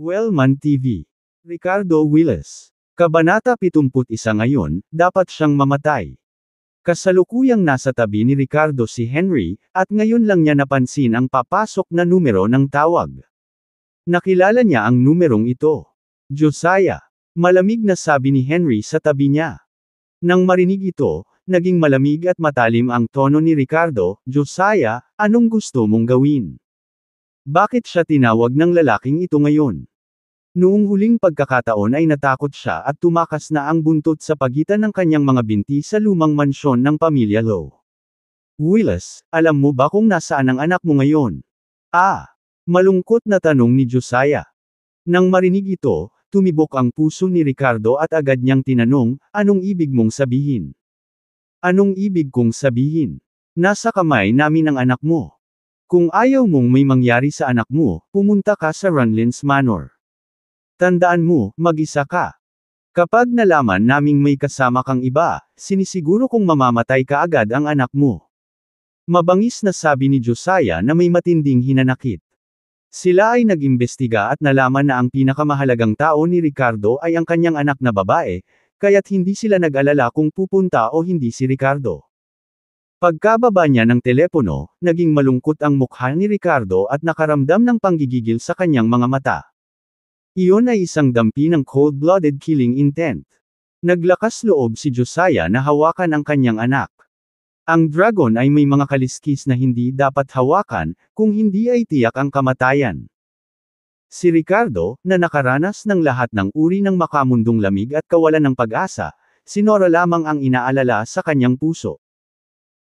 Wellman TV. Ricardo Willis. Kabanata 71 ngayon, dapat siyang mamatay. Kasalukuyang nasa tabi ni Ricardo si Henry, at ngayon lang niya napansin ang papasok na numero ng tawag. Nakilala niya ang numerong ito. Josiah. Malamig na sabi ni Henry sa tabi niya. Nang marinig ito, naging malamig at matalim ang tono ni Ricardo. Josiah, anong gusto mong gawin? Bakit siya tinawag ng lalaking ito ngayon? Noong huling pagkakataon ay natakot siya at tumakas na ang buntot sa pagitan ng kanyang mga binti sa lumang mansyon ng pamilya Lowe. Willis, alam mo ba kung nasaan ang anak mo ngayon? Malungkot na tanong ni Josiah. Nang marinig ito, tumibok ang puso ni Ricardo at agad niyang tinanong, anong ibig mong sabihin? Anong ibig kong sabihin? Nasa kamay namin ang anak mo. Kung ayaw mong may mangyari sa anak mo, pumunta ka sa Runlins Manor. Tandaan mo, mag-isa ka. Kapag nalaman naming may kasama kang iba, sinisiguro kong mamamatay ka agad ang anak mo. Mabangis na sabi ni Josiah na may matinding hinanakit. Sila ay nag-imbestiga at nalaman na ang pinakamahalagang tao ni Ricardo ay ang kanyang anak na babae, kaya't hindi sila nag-alala kung pupunta o hindi si Ricardo. Pagkababa niya ng telepono, naging malungkot ang mukha ni Ricardo at nakaramdam ng panggigigil sa kanyang mga mata. Iyon ay isang dampi ng cold-blooded killing intent. Naglakas loob si Josiah na hawakan ang kanyang anak. Ang dragon ay may mga kaliskis na hindi dapat hawakan, kung hindi ay tiyak ang kamatayan. Si Ricardo, na nakaranas ng lahat ng uri ng makamundong lamig at kawalan ng pag-asa, si Nora lamang ang inaalala sa kanyang puso.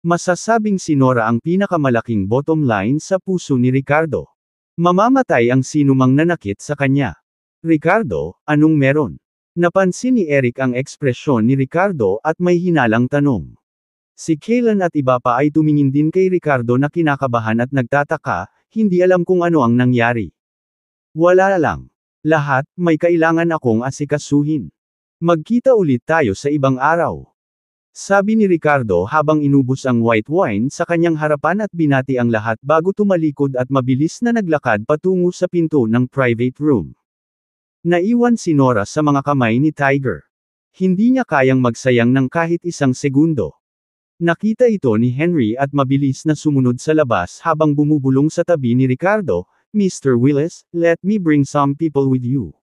Masasabing si Nora ang pinakamalaking bottom line sa puso ni Ricardo. Mamamatay ang sinumang nanakit sa kanya. Ricardo, anong meron? Napansin ni Eric ang ekspresyon ni Ricardo at may hinalang tanong. Si Kaylan at iba pa ay tumingin din kay Ricardo na kinakabahan at nagtataka, hindi alam kung ano ang nangyari. Wala lang. Lahat, may kailangan akong asikasuhin. Magkita ulit tayo sa ibang araw. Sabi ni Ricardo habang inubos ang white wine sa kanyang harapan at binati ang lahat bago tumalikod at mabilis na naglakad patungo sa pinto ng private room. Naiwan si Nora sa mga kamay ni Tiger. Hindi niya kayang magsayang ng kahit isang segundo. Nakita ito ni Henry at mabilis na sumunod sa labas habang bumubulong sa tabi ni Ricardo, Mr. Willis, let me bring some people with you.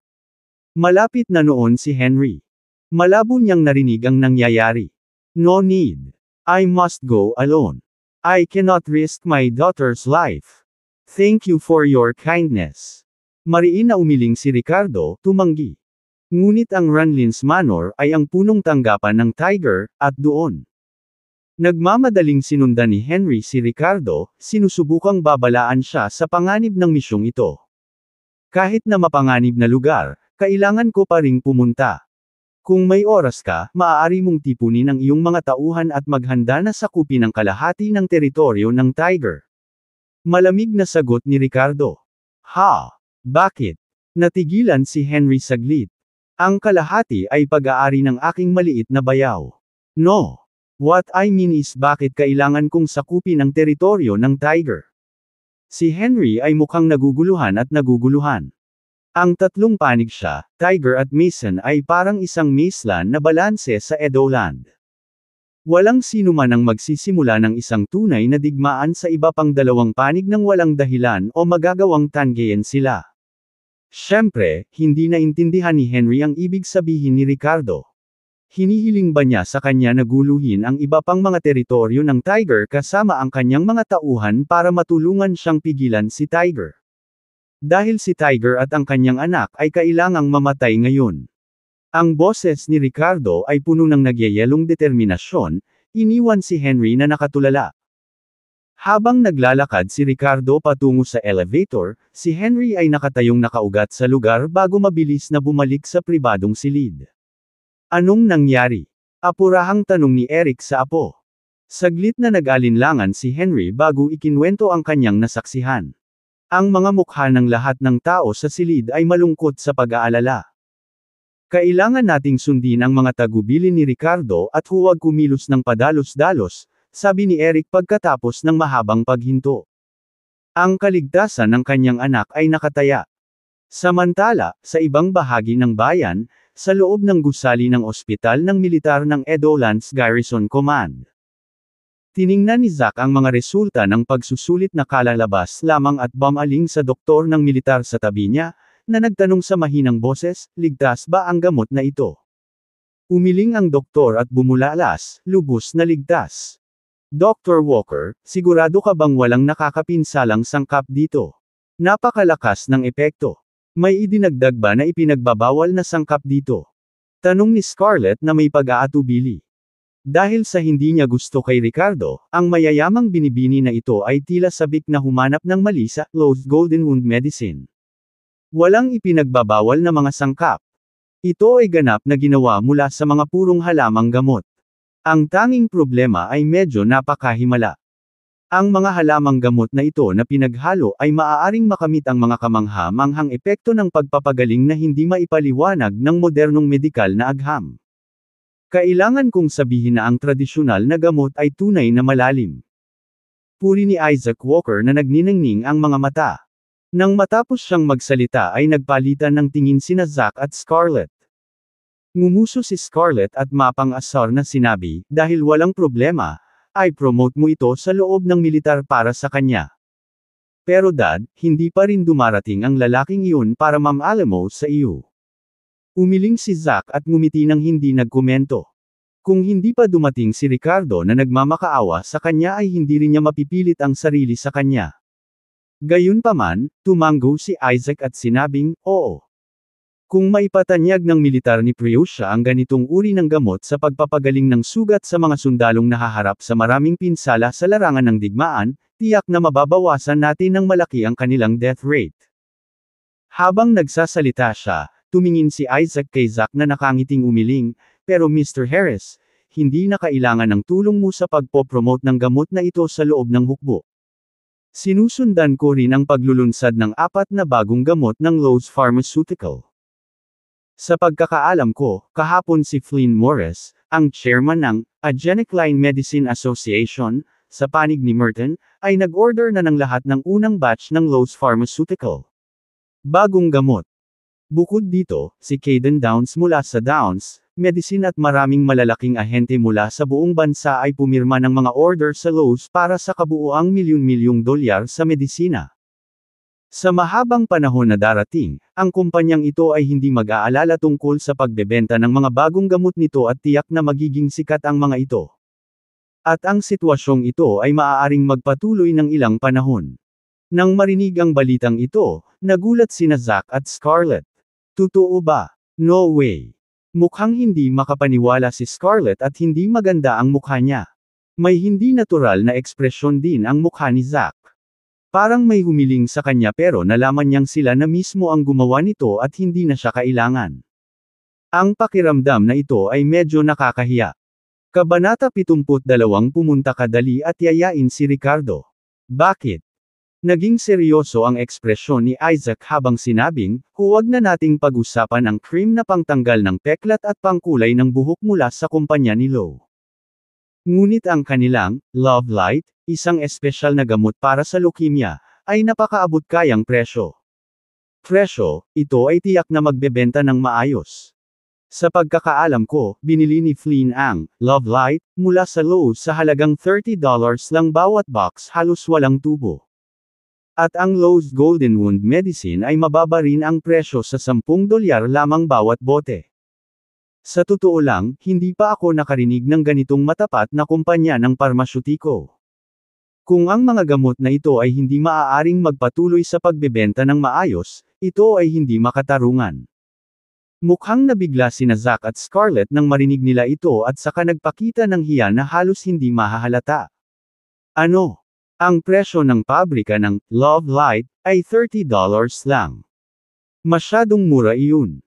Malapit na noon si Henry. Malabo niyang narinig ang nangyayari. No need. I must go alone. I cannot risk my daughter's life. Thank you for your kindness. Mariin na umiling si Ricardo, tumanggi. Ngunit ang Runlins Manor ay ang punong tanggapan ng Tiger, at doon. Nagmamadaling sinundan ni Henry si Ricardo, sinusubukang babalaan siya sa panganib ng misyong ito. Kahit na mapanganib na lugar, kailangan ko pa ring pumunta. Kung may oras ka, maaari mong tipunin ang iyong mga tauhan at maghanda na sakupin ang kalahati ng teritoryo ng Tiger. Malamig na sagot ni Ricardo. Bakit? Natigilan si Henry saglit. Ang kalahati ay pag-aari ng aking maliit na bayaw. No. What I mean is bakit kailangan kong sakupin ang teritoryo ng Tiger? Si Henry ay mukhang naguguluhan at naguguluhan. Ang tatlong panig siya, Tiger at Mason ay parang isang mazeland na balanse sa Edoland. Walang sino man ang magsisimula ng isang tunay na digmaan sa iba pang dalawang panig ng walang dahilan o magagawang tanggayan sila. Siyempre, hindi naintindihan ni Henry ang ibig sabihin ni Ricardo. Hinihiling ba niya sa kanya na guluhin ang iba pang mga teritoryo ng Tiger kasama ang kanyang mga tauhan para matulungan siyang pigilan si Tiger? Dahil si Tiger at ang kanyang anak ay kailangang mamatay ngayon. Ang boses ni Ricardo ay puno ng nagyayelong determinasyon, iniwan si Henry na nakatulala. Habang naglalakad si Ricardo patungo sa elevator, si Henry ay nakatayong nakaugat sa lugar bago mabilis na bumalik sa pribadong silid. Anong nangyari? Apurahang tanong ni Eric sa apo. Saglit na nag-alinlangan si Henry bago ikinwento ang kanyang nasaksihan. Ang mga mukha ng lahat ng tao sa silid ay malungkot sa pag-aalala. Kailangan nating sundin ang mga tagubilin ni Ricardo at huwag kumilos ng padalos-dalos, sabi ni Eric pagkatapos ng mahabang paghinto. Ang kaligtasan ng kanyang anak ay nakataya. Samantala, sa ibang bahagi ng bayan, sa loob ng gusali ng ospital ng militar ng Edo Lance Garrison Command. Tiningnan ni Zack ang mga resulta ng pagsusulit na kalalabas lamang at bumaling sa doktor ng militar sa tabi niya, na nagtanong sa mahinang boses, ligtas ba ang gamot na ito? Umiling ang doktor at bumulalas, lubos na ligtas. Dr. Walker, sigurado ka bang walang nakakapinsalang sangkap dito? Napakalakas ng epekto. May idinagdag ba na ipinagbabawal na sangkap dito? Tanong ni Scarlett na may pag-aatubili. Dahil sa hindi niya gusto kay Ricardo, ang mayayamang binibini na ito ay tila sabik na humanap ng mali sa Lowe's Golden Wound Medicine. Walang ipinagbabawal na mga sangkap. Ito ay ganap na ginawa mula sa mga purong halamang gamot. Ang tanging problema ay medyo napakahimala. Ang mga halamang gamot na ito na pinaghalo ay maaaring makamit ang mga kamangha-manghang epekto ng pagpapagaling na hindi maipaliwanag ng modernong medikal na agham. Kailangan kong sabihin na ang tradisyonal na gamot ay tunay na malalim. Puri ni Isaac Walker na nagniningning ang mga mata. Nang matapos siyang magsalita ay nagpalitan ng tingin sina Zack at Scarlett. Ngumuso si Scarlett at mapang-asar na sinabi, dahil walang problema, ay promote mo ito sa loob ng militar para sa kanya. Pero Dad, hindi pa rin dumarating ang lalaking iyon para mamaalamo sa iyo. Umiling si Zack at ngumiti nang hindi nagkomento. Kung hindi pa dumating si Ricardo na nagmamakaawa sa kanya ay hindi rin niya mapipilit ang sarili sa kanya. Gayunpaman, tumanggo si Isaac at sinabing, oo. Kung maipatanyag ng militar ni Prussia ang ganitong uri ng gamot sa pagpapagaling ng sugat sa mga sundalong nahaharap sa maraming pinsala sa larangan ng digmaan, tiyak na mababawasan natin ng malaki ang kanilang death rate. Habang nagsasalita siya, tumingin si Isaac kay Zack na nakangiting umiling, pero Mr. Harris, hindi na kailangan ng tulong mo sa pagpopromote ng gamot na ito sa loob ng hukbo. Sinusundan ko rin ang paglulunsad ng 4 na bagong gamot ng Lowe's Pharmaceutical. Sa pagkakaalam ko, kahapon si Flynn Morris, ang chairman ng Agenic Line Medicine Association, sa panig ni Merton, ay nag-order na ng lahat ng unang batch ng Lowe's Pharmaceutical. Bagong gamot. Bukod dito, si Caden Downs mula sa Downs Medicine at maraming malalaking ahente mula sa buong bansa ay pumirma ng mga order sa Lowe's para sa kabuuang milyon-milyong dolyar sa medisina. Sa mahabang panahon na darating, ang kumpanyang ito ay hindi mag-aalala tungkol sa pagbebenta ng mga bagong gamot nito at tiyak na magiging sikat ang mga ito. At ang sitwasyong ito ay maaaring magpatuloy ng ilang panahon. Nang marinig ang balitang ito, nagulat sina Zack at Scarlett. Totoo ba? No way. Mukhang hindi makapaniwala si Scarlett at hindi maganda ang mukha niya. May hindi natural na ekspresyon din ang mukha ni Zack. Parang may humiling sa kanya pero nalaman niyang sila na mismo ang gumawa nito at hindi na siya kailangan. Ang pakiramdam na ito ay medyo nakakahiya. Kabanata 72 Pumunta ka dali at yayain si Ricardo. Bakit? Naging seryoso ang ekspresyon ni Isaac habang sinabing, huwag na nating pag-usapan ang cream na pangtanggal ng peklat at pangkulay ng buhok mula sa kumpanya ni Lowe. Ngunit ang kanilang, Love Light, isang espesyal na gamot para sa leukemia, ay napakaabot kayang presyo. Presyo, ito ay tiyak na magbebenta ng maayos. Sa pagkakaalam ko, binili ni Flynn ang Love Light mula sa Lowe's sa halagang $30 lang bawat box, halos walang tubo. At ang Lowe's Golden Wound Medicine ay mababa rin ang presyo sa $10 lamang bawat bote. Sa totoo lang, hindi pa ako nakarinig ng ganitong matapat na kumpanya ng parmasyutiko. Kung ang mga gamot na ito ay hindi maaaring magpatuloy sa pagbebenta ng maayos, ito ay hindi makatarungan. Mukhang nabigla sina Zack at Scarlett nang marinig nila ito at saka nagpakita ng hiya na halos hindi mahahalata. Ano? Ang presyo ng pabrika ng Love Light ay $30 lang. Masyadong mura iyon.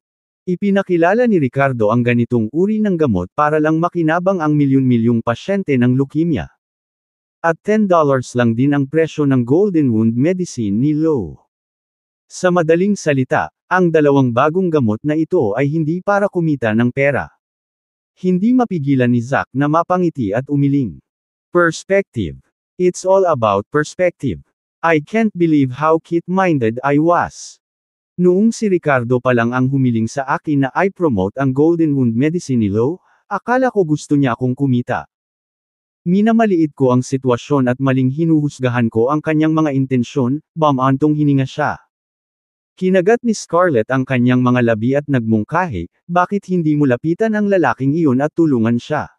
Ipinakilala ni Ricardo ang ganitong uri ng gamot para lang makinabang ang milyon-milyong pasyente ng leukemia. At $10 lang din ang presyo ng Golden Wound Medicine ni Lowe. Sa madaling salita, ang dalawang bagong gamot na ito ay hindi para kumita ng pera. Hindi mapigilan ni Zack na mapangiti at umiling. Perspective. It's all about perspective. I can't believe how keen-minded I was. Noong si Ricardo pa lang ang humiling sa akin na i-promote ang Golden Wound Medicine ni Lo, akala ko gusto niya akong kumita. Minamaliit ko ang sitwasyon at maling hinuhusgahan ko ang kanyang mga intensyon, bamantong hininga siya. Kinagat ni Scarlett ang kanyang mga labi at nagmungkahi, bakit hindi mo lapitan ang lalaking iyon at tulungan siya?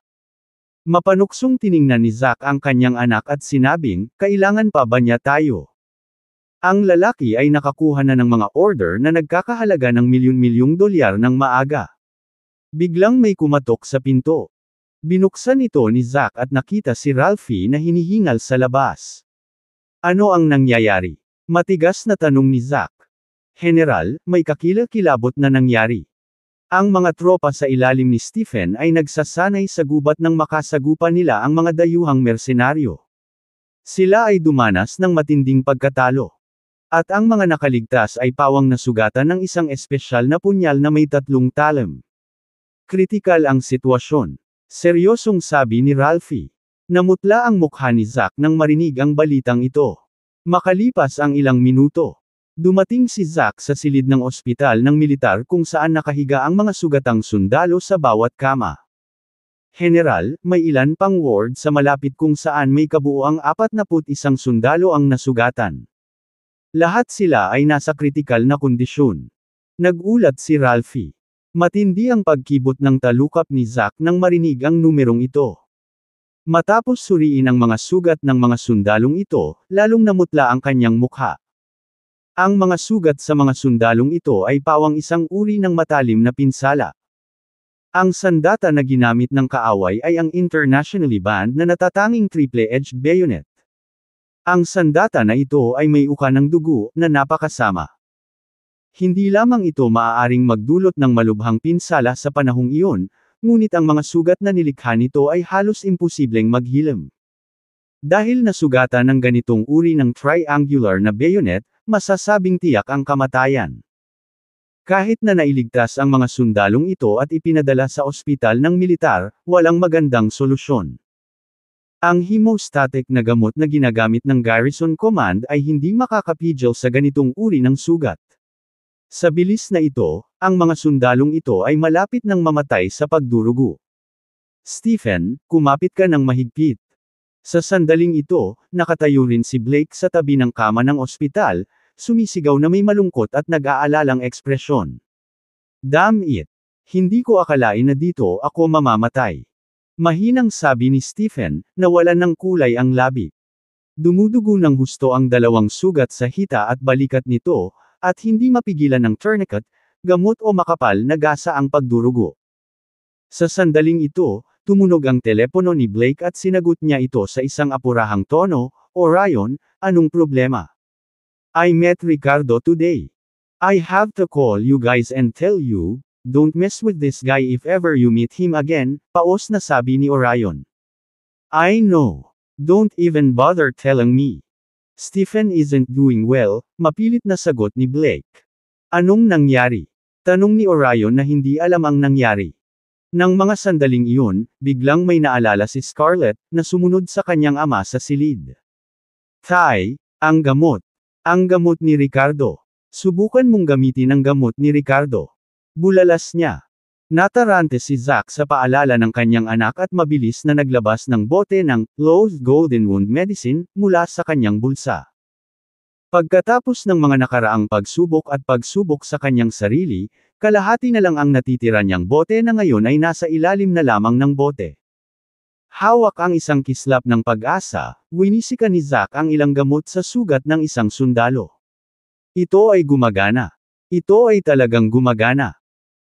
Mapanuksong tiningnan ni Zack ang kanyang anak at sinabing, kailangan pa ba niya tayo? Ang lalaki ay nakakuha na ng mga order na nagkakahalaga ng milyon-milyong dolyar ng maaga. Biglang may kumatok sa pinto. Binuksan ito ni Zack at nakita si Ralphie na hinihingal sa labas. Ano ang nangyayari? Matigas na tanong ni Zack. General, may kakilakilabot na nangyari. Ang mga tropa sa ilalim ni Stephen ay nagsasanay sa gubat nang makasagupa nila ang mga dayuhang mersenaryo. Sila ay dumanas ng matinding pagkatalo. At ang mga nakaligtas ay pawang nasugatan ng isang espesyal na punyal na may 3 talam. Kritikal ang sitwasyon. Seryosong sabi ni Ralphie. Namutla ang mukha ni Zack nang marinig ang balitang ito. Makalipas ang ilang minuto. Dumating si Zack sa silid ng ospital ng militar kung saan nakahiga ang mga sugatang sundalo sa bawat kama. General, may ilan pang ward sa malapit kung saan may kabuuang 41 sundalo ang nasugatan. Lahat sila ay nasa kritikal na kondisyon. Nagulat si Ralphie. Matindi ang pagkibot ng talukap ni Zack nang marinig ang numerong ito. Matapos suriin ang mga sugat ng mga sundalong ito, lalong namutla ang kanyang mukha. Ang mga sugat sa mga sundalong ito ay pawang isang uri ng matalim na pinsala. Ang sandata na ginamit ng kaaway ay ang internationally banned na natatanging triple-edged bayonet. Ang sandata na ito ay may uka ng dugo na napakasama. Hindi lamang ito maaaring magdulot ng malubhang pinsala sa panahong iyon, ngunit ang mga sugat na nilikha nito ay halos imposibleng maghilom. Dahil nasugatan ng ganitong uri ng triangular na bayonet, masasabing tiyak ang kamatayan. Kahit na nailigtas ang mga sundalong ito at ipinadala sa ospital ng militar, walang magandang solusyon. Ang hemostatic na gamot na ginagamit ng Garrison Command ay hindi makakapigil sa ganitong uri ng sugat. Sa bilis na ito, ang mga sundalong ito ay malapit nang mamatay sa pagdurugo. Stephen, kumapit ka ng mahigpit. Sa sandaling ito, nakatayo rin si Blake sa tabi ng kama ng ospital, sumisigaw na may malungkot at nag-aalalang ekspresyon. Damn it! Hindi ko akalain na dito ako mamamatay. Mahinang sabi ni Stephen, nawalan ng kulay ang labi. Dumudugo ng husto ang 2 sugat sa hita at balikat nito, at hindi mapigilan ng tourniquet, gamot o makapal na gasa ang pagdurugo. Sa sandaling ito, tumunog ang telepono ni Blake at sinagot niya ito sa isang apurahang tono, Orion, anong problema? I met Ricardo today. I have to call you guys and tell you, don't mess with this guy if ever you meet him again, paos na sabi ni Orion. I know. Don't even bother telling me. Stephen isn't doing well, mapilit na sagot ni Blake. Anong nangyari? Tanong ni Orion na hindi alam ang nangyari. Nang mga sandaling iyon, biglang may naalala si Scarlett, na sumunod sa kanyang ama sa silid. Tay, ang gamot. Ang gamot ni Ricardo. Subukan mong gamitin ang gamot ni Ricardo. Bulalas niya. Natarante si Zack sa paalala ng kanyang anak at mabilis na naglabas ng bote ng Lowe's Golden Wound Medicine mula sa kanyang bulsa. Pagkatapos ng mga nakaraang pagsubok at pagsubok sa kanyang sarili, kalahati na lang ang natitira niyang bote na ngayon ay nasa ilalim na lamang ng bote. Hawak ang isang kislap ng pag-asa, winisika ni Zack ang ilang gamot sa sugat ng isang sundalo. Ito ay gumagana. Ito ay talagang gumagana.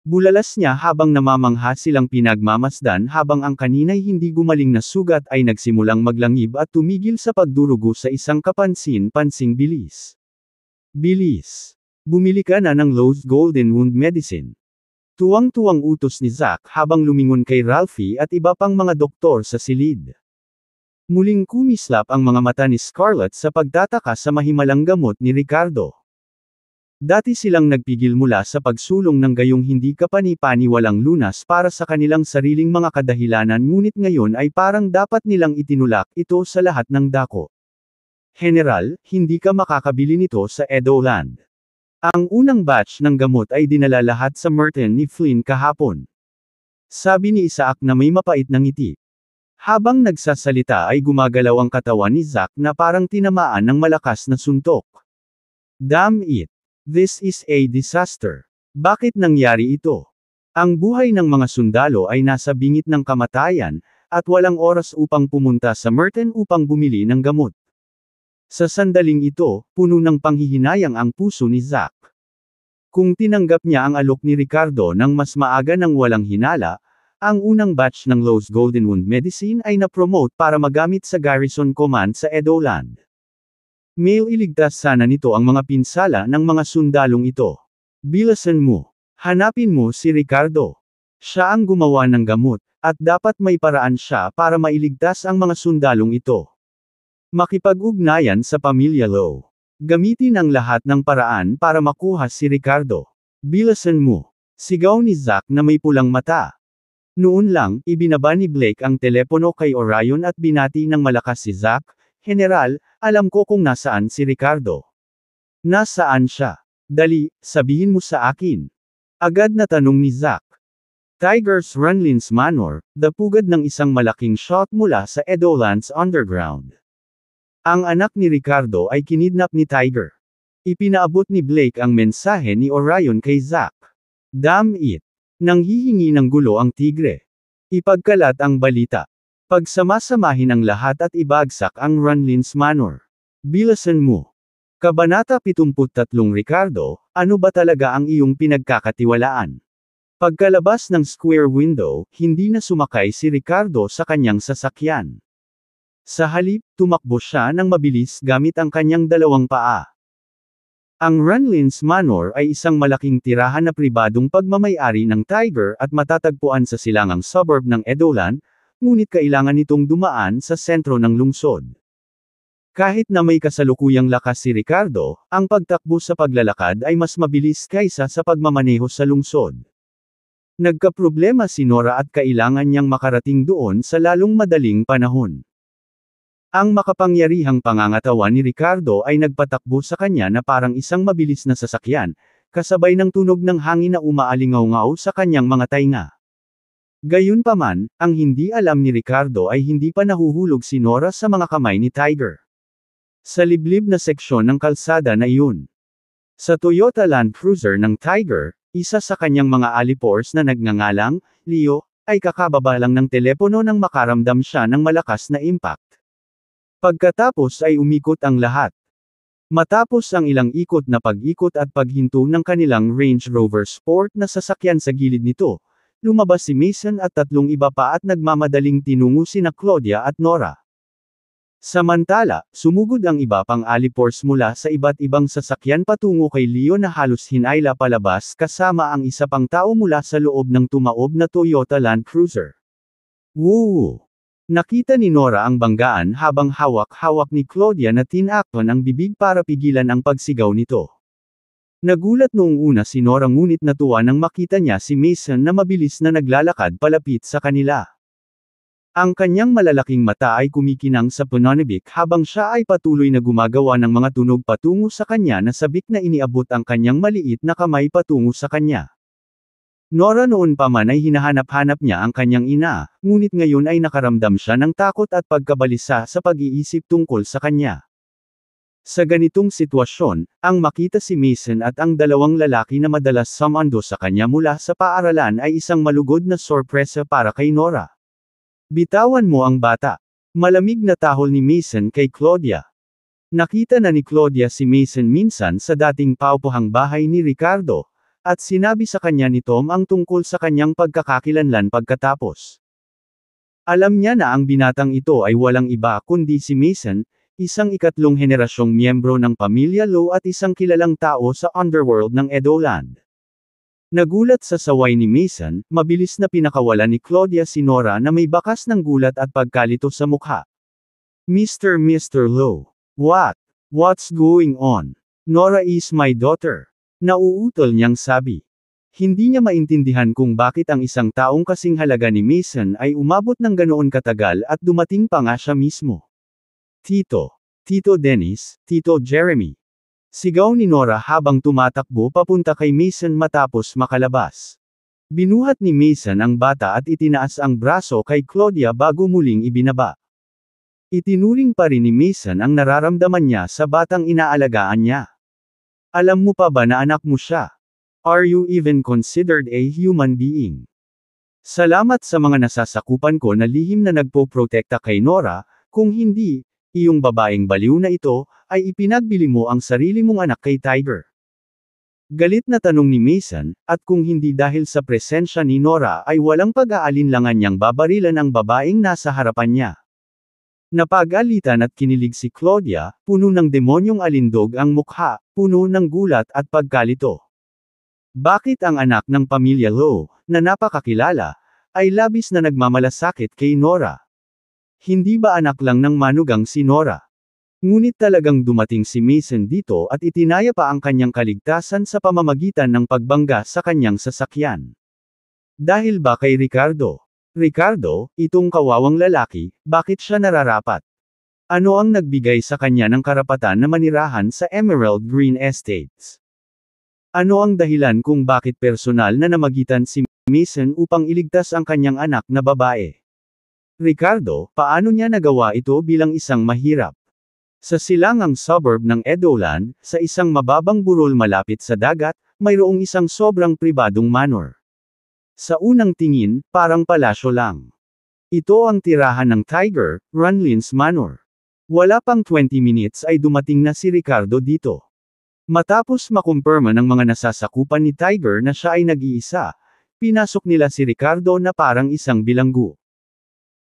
Bulalas niya habang namamangha silang pinagmamasdan habang ang kanina'y hindi gumaling na sugat ay nagsimulang maglangib at tumigil sa pagdurugo sa isang kapansin-pansing bilis. Bilis! Bumili ka na ng Lowe's Golden Wound Medicine. Tuwang-tuwang utos ni Zack habang lumingon kay Ralphie at iba pang mga doktor sa silid. Muling kumislap ang mga mata ni Scarlett sa pagtataka sa mahimalang gamot ni Ricardo. Dati silang nagpigil mula sa pagsulong ng gayong hindi kapani-paniwalang lunas para sa kanilang sariling mga kadahilanan ngunit ngayon ay parang dapat nilang itinulak ito sa lahat ng dako. General, hindi ka makakabili nito sa Edoland. Ang unang batch ng gamot ay dinala lahat sa Merton ni Flynn kahapon. Sabi ni Isaac na may mapait na ngiti. Habang nagsasalita ay gumagalaw ang katawan ni Zack na parang tinamaan ng malakas na suntok. Damn it! This is a disaster. Bakit nangyari ito? Ang buhay ng mga sundalo ay nasa bingit ng kamatayan, at walang oras upang pumunta sa Merton upang bumili ng gamot. Sa sandaling ito, puno ng panghihinayang ang puso ni Zack. Kung tinanggap niya ang alok ni Ricardo ng mas maaga ng walang hinala, ang unang batch ng Lowe's Golden Wound Medicine ay na-promote para magamit sa Garrison Command sa Edoland. Iligtas sana nito ang mga pinsala ng mga sundalong ito. Bilisan mo. Hanapin mo si Ricardo. Siya ang gumawa ng gamot, at dapat may paraan siya para mailigtas ang mga sundalong ito. Makipag-ugnayan sa pamilya Lowe. Gamitin ang lahat ng paraan para makuha si Ricardo. Bilisan mo. Sigaw ni Zack na may pulang mata. Noon lang, ibinaba ni Blake ang telepono kay Orion at binati ng malakas si Zack, "General, alam ko kung nasaan si Ricardo." "Nasaan siya? Dali, sabihin mo sa akin." Agad na tanong ni Zack. Tiger's Runlins Manor, dapugad ng isang malaking shot mula sa Edolands Underground. Ang anak ni Ricardo ay kinidnap ni Tiger. Ipinaabot ni Blake ang mensahe ni Orion kay Zack. Damn it! Nanghihingi ng gulo ang tigre. Ipagkalat ang balita. Pagsamasamahin ang lahat at ibagsak ang Runlins Manor. Bilisan mo. Kabanata 73 Ricardo, ano ba talaga ang iyong pinagkakatiwalaan? Pagkalabas ng square window, hindi na sumakay si Ricardo sa kanyang sasakyan. Sa halip, tumakbo siya ng mabilis gamit ang kanyang dalawang paa. Ang Runlins Manor ay isang malaking tirahan na pribadong pagmamay-ari ng Tiger at matatagpuan sa silangang suburb ng Edoland, ngunit kailangan nitong dumaan sa sentro ng lungsod. Kahit na may kasalukuyang lakas si Ricardo, ang pagtakbo sa paglalakad ay mas mabilis kaysa sa pagmamaneho sa lungsod. Nagkaproblema si Nora at kailangan niyang makarating doon sa lalong madaling panahon. Ang makapangyarihang pangangatawan ni Ricardo ay nagpatakbo sa kanya na parang isang mabilis na sasakyan, kasabay ng tunog ng hangin na umaalingaw-ngaw sa kanyang mga tainga. Gayunpaman, ang hindi alam ni Ricardo ay hindi pa nahuhulog si Nora sa mga kamay ni Tiger. Sa liblib na seksyon ng kalsada na iyon. Sa Toyota Land Cruiser ng Tiger, isa sa kanyang mga alipors na nagngangalang, Leo, ay kakababa lang ng telepono nang makaramdam siya ng malakas na impact. Pagkatapos ay umikot ang lahat. Matapos ang ilang ikot na pag-ikot at paghinto ng kanilang Range Rover Sport na sasakyan sa gilid nito, lumabas si Mason at tatlong iba pa at nagmamadaling tinungo sina Claudia at Nora. Samantala, sumugod ang iba pang alipors mula sa iba't ibang sasakyan patungo kay Leo na halos hinayla palabas kasama ang isa pang tao mula sa loob ng tumaob na Toyota Land Cruiser. Woo! Nakita ni Nora ang banggaan habang hawak-hawak ni Claudia na tinakpan ang bibig para pigilan ang pagsigaw nito. Nagulat noong una si Nora ngunit natuwa nang makita niya si Mason na mabilis na naglalakad palapit sa kanila. Ang kanyang malalaking mata ay kumikinang sa pananabik habang siya ay patuloy na gumagawa ng mga tunog patungo sa kanya na sabik na iniabot ang kanyang maliit na kamay patungo sa kanya. Nora noon pa man ay hinahanap-hanap niya ang kanyang ina, ngunit ngayon ay nakaramdam siya ng takot at pagkabalisa sa pag-iisip tungkol sa kanya. Sa ganitong sitwasyon, ang makita si Mason at ang dalawang lalaki na madalas sumando sa kanya mula sa paaralan ay isang malugod na sorpresa para kay Nora. Bitawan mo ang bata. Malamig na tahol ni Mason kay Claudia. Nakita na ni Claudia si Mason minsan sa dating paupuhang bahay ni Ricardo, at sinabi sa kanya ni Tom ang tungkol sa kanyang pagkakakilanlan pagkatapos. Alam niya na ang binatang ito ay walang iba kundi si Mason, isang ikatlong henerasyong miyembro ng pamilya Lowe at isang kilalang tao sa underworld ng Edoland. Nagulat sa saway ni Mason, mabilis na pinakawalan ni Claudia si Nora na may bakas ng gulat at pagkalito sa mukha. Mr. Lowe. What's going on? Nora is my daughter. Nauutol niyang sabi. Hindi niya maintindihan kung bakit ang isang taong kasing halaga ni Mason ay umabot ng ganoon katagal at dumating pa nga siya mismo. Tito Dennis, Tito Jeremy. Sigaw ni Nora habang tumatakbo papunta kay Mason matapos makalabas. Binuhat ni Mason ang bata at itinaas ang braso kay Claudia bago muling ibinaba. Itinuring pa rin ni Mason ang nararamdaman niya sa batang inaalagaan niya. Alam mo pa ba na anak mo siya? Are you even considered a human being? Salamat sa mga nasasakupan ko na lihim na nagpo-protekta kay Nora, kung hindi, iyong babaeng baliw na ito, ay ipinagbili mo ang sarili mong anak kay Tiger. Galit na tanong ni Mason, at kung hindi dahil sa presensya ni Nora ay walang pag-aalinlangan niyang babarilan ang babaeng nasa harapan niya. Napagalitan at kinilig si Claudia, puno ng demonyong alindog ang mukha, puno ng gulat at pagkalito. Bakit ang anak ng pamilya Lowe, na napakakilala, ay labis na nagmamalasakit kay Nora? Hindi ba anak lang ng manugang si Nora? Ngunit talagang dumating si Mason dito at itinaya pa ang kanyang kaligtasan sa pamamagitan ng pagbangga sa kanyang sasakyan. Dahil ba kay Ricardo? Ricardo, itong kawawang lalaki, bakit siya nararapat? Ano ang nagbigay sa kanya ng karapatan na manirahan sa Emerald Green Estates? Ano ang dahilan kung bakit personal na namagitan si Mason upang iligtas ang kanyang anak na babae? Ricardo, paano niya nagawa ito bilang isang mahirap? Sa silangang suburb ng Edoland, sa isang mababang burol malapit sa dagat, mayroong isang sobrang pribadong manor. Sa unang tingin, parang palasyo lang. Ito ang tirahan ng Tiger, Runlin's Manor. Wala pang 20 minutes ay dumating na si Ricardo dito. Matapos makumpirma ng mga nasasakupan ni Tiger na siya ay nag-iisa, pinasok nila si Ricardo na parang isang bilanggo.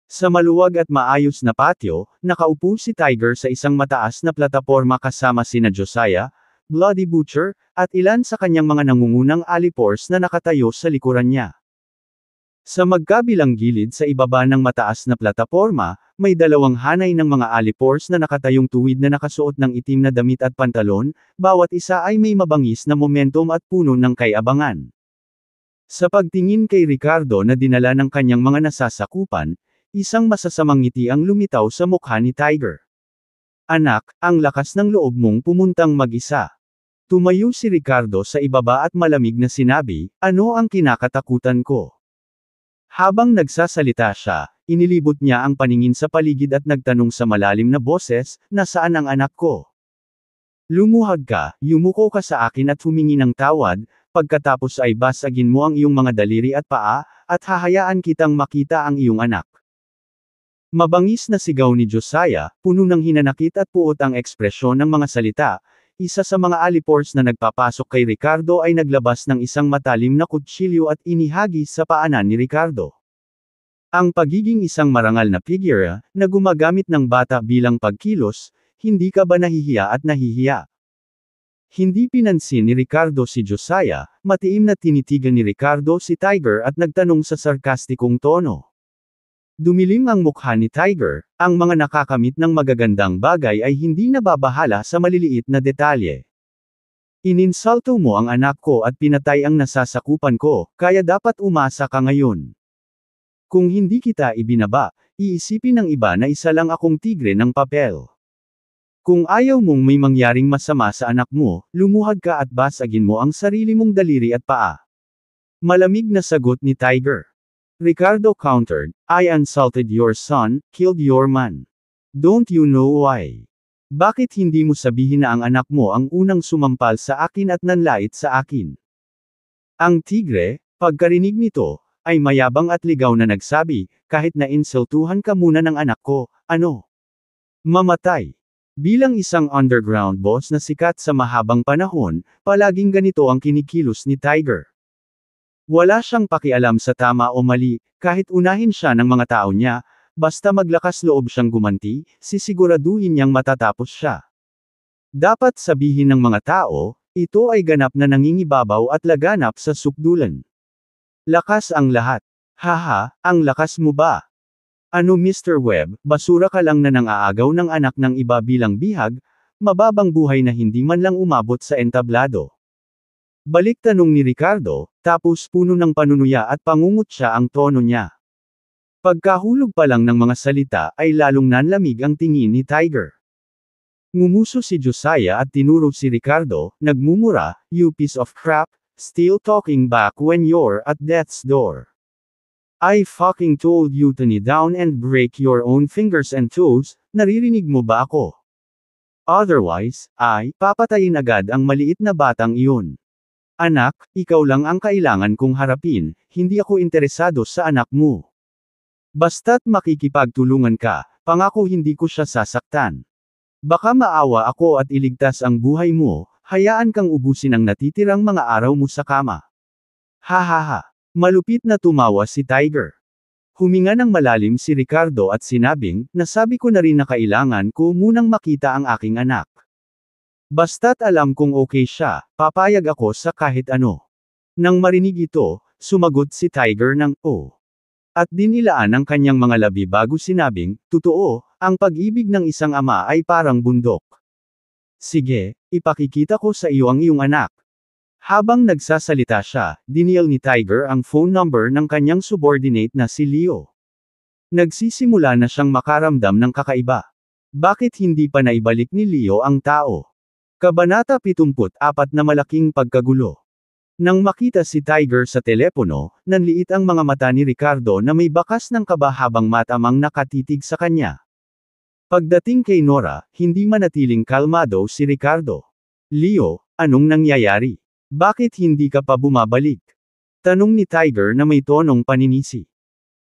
Sa maluwag at maayos na patio, nakaupo si Tiger sa isang mataas na plataporma kasama sina Josiah, Bloody Butcher, at ilan sa kanyang mga nangungunang alipors na nakatayo sa likuran niya. Sa magkabilang gilid sa ibaba ng mataas na plataporma, may dalawang hanay ng mga alipors na nakatayong tuwid na nakasuot ng itim na damit at pantalon, bawat isa ay may mabangis na momentum at puno ng kay-abangan. Sa pagtingin kay Ricardo na dinala ng kanyang mga nasasakupan, isang masasamang ngiti ang lumitaw sa mukha ni Tiger. Anak, ang lakas ng loob mong pumuntang mag-isa. Tumayo si Ricardo sa ibaba at malamig na sinabi, ano ang kinakatakutan ko? Habang nagsasalita siya, inilibot niya ang paningin sa paligid at nagtanong sa malalim na boses, nasaan ang anak ko? Lumuhad ka, yumuko ka sa akin at humingi ng tawad, pagkatapos ay basagin mo ang iyong mga daliri at paa, at hahayaan kitang makita ang iyong anak. Mabangis na sigaw ni Josiah, puno ng hinanakit at puot ang ekspresyon ng mga salita. Isa sa mga alipors na nagpapasok kay Ricardo ay naglabas ng isang matalim na kutsilyo at inihagis sa paanan ni Ricardo. Ang pagiging isang marangal na figure, na gumagamit ng bata bilang pagkilos, hindi ka ba nahihiya at nahihiya? Hindi pinansin ni Ricardo si Josiah, matiim na tinitigan ni Ricardo si Tiger at nagtanong sa sarkastikong tono. Dumilim ang mukha ni Tiger, ang mga nakakamit ng magagandang bagay ay hindi nababahala sa maliliit na detalye. Ininsulto mo ang anak ko at pinatay ang nasasakupan ko, kaya dapat umasa ka ngayon. Kung hindi kita ibinaba, iisipin ng iba na isa lang akong tigre ng papel. Kung ayaw mong may mangyaring masama sa anak mo, lumuhad ka at basagin mo ang sarili mong daliri at paa. Malamig na sagot ni Tiger. Ricardo countered, I insulted your son, killed your man. Don't you know why? Bakit hindi mo sabihin na ang anak mo ang unang sumampal sa akin at nanlait sa akin? Ang tigre, pagkarinig nito, ay mayabang at ligaw na nagsabi, kahit na insultuhan ka muna ng anak ko, ano? Mamatay. Bilang isang underground boss na sikat sa mahabang panahon, palaging ganito ang kinikilos ni Tiger. Wala siyang pakialam sa tama o mali, kahit unahin siya ng mga tao niya, basta maglakas loob siyang gumanti, sisiguraduhin niyang matatapos siya. Dapat sabihin ng mga tao, ito ay ganap na nangingibabaw at laganap sa sukdulan. Lakas ang lahat. Haha, ang lakas mo ba? Ano Mr. Webb, basura ka lang na nang-aagaw ng anak ng iba bilang bihag, mababang buhay na hindi man lang umabot sa entablado. Balik tanong ni Ricardo, tapos puno ng panunuya at pangungutya ang tono niya. Pagkahulog pa lang ng mga salita ay lalong nanlamig ang tingin ni Tiger. Ngumuso si Josiah at tinuro si Ricardo, nagmumura, "You piece of crap, still talking back when you're at death's door. I fucking told you to knee down and break your own fingers and toes, naririnig mo ba ako? Otherwise, ay, papatayin agad ang maliit na batang iyon. Anak, ikaw lang ang kailangan kong harapin, hindi ako interesado sa anak mo. Basta't makikipagtulungan ka, pangako hindi ko siya sasaktan. Baka maawa ako at iligtas ang buhay mo, hayaan kang ubusin ang natitirang mga araw mo sa kama." Hahaha. Malupit na tumawa si Tiger. Huminga ng malalim si Ricardo at sinabing, "Nasabi ko na rin na kailangan ko munang makita ang aking anak. Basta't alam kong okay siya, papayag ako sa kahit ano." Nang marinig ito, sumagot si Tiger ng, "Oh." At dinilaan ang kanyang mga labi bago sinabing, "Totoo, ang pag-ibig ng isang ama ay parang bundok. Sige, ipakikita ko sa iyo ang iyong anak." Habang nagsasalita siya, dinial ni Tiger ang phone number ng kanyang subordinate na si Leo. Nagsisimula na siyang makaramdam ng kakaiba. Bakit hindi pa naibalik ni Leo ang tao? Kabanata 74 na malaking pagkagulo. Nang makita si Tiger sa telepono, nanliit ang mga mata ni Ricardo na may bakas ng kaba habang matamang nakatitig sa kanya. Pagdating kay Nora, hindi manatiling kalmado si Ricardo. "Leo, anong nangyayari? Bakit hindi ka pa bumabalik?" Tanong ni Tiger na may tonong paninisi.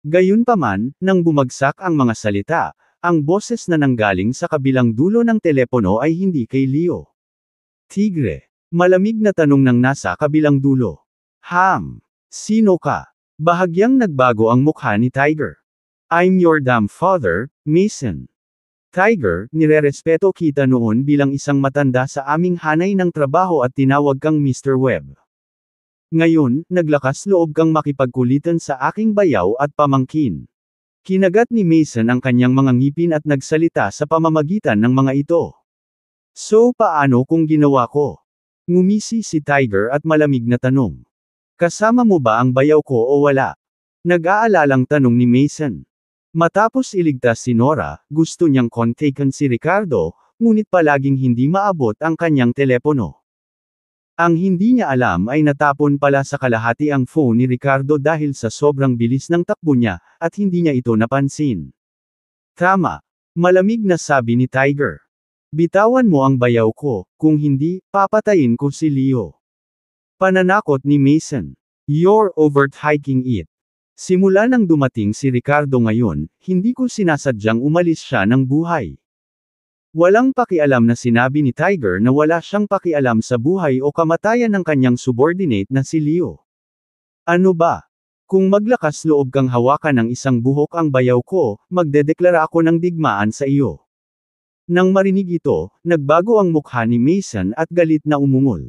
Gayunpaman, nang bumagsak ang mga salita, ang boses na nanggaling sa kabilang dulo ng telepono ay hindi kay Leo. "Tigre." Malamig na tanong ng nasa kabilang dulo. Sino ka?" Bahagyang nagbago ang mukha ni Tiger. "I'm your damn father, Mason." "Tiger, nirerespeto kita noon bilang isang matanda sa aming hanay ng trabaho at tinawag kang Mr. Webb. Ngayon, naglakas loob kang makipagkulitan sa aking bayaw at pamangkin." Kinagat ni Mason ang kanyang mga ngipin at nagsalita sa pamamagitan ng mga ito. "So paano kung ginawa ko?" Ngumisi si Tiger at malamig na tanong. "Kasama mo ba ang bayaw ko o wala?" Nag-aalalang tanong ni Mason. Matapos iligtas si Nora, gusto niyang kontakan si Ricardo, ngunit palaging hindi maabot ang kanyang telepono. Ang hindi niya alam ay natapon pala sa kalahati ang phone ni Ricardo dahil sa sobrang bilis ng takbo niya, at hindi niya ito napansin. "Tama. Malamig na sabi ni Tiger. Bitawan mo ang bayaw ko, kung hindi, papatayin ko si Leo." Pananakot ni Mason. "You're overthinking it. Simula nang dumating si Ricardo ngayon, hindi ko sinasadyang umalis siya ng buhay." Walang pakialam na sinabi ni Tiger na wala siyang pakialam sa buhay o kamatayan ng kanyang subordinate na si Leo. "Ano ba? Kung maglakas loob kang hawakan ng isang buhok ang bayaw ko, magdedeklara ako ng digmaan sa iyo." Nang marinig ito, nagbago ang mukha ni Mason at galit na umungol.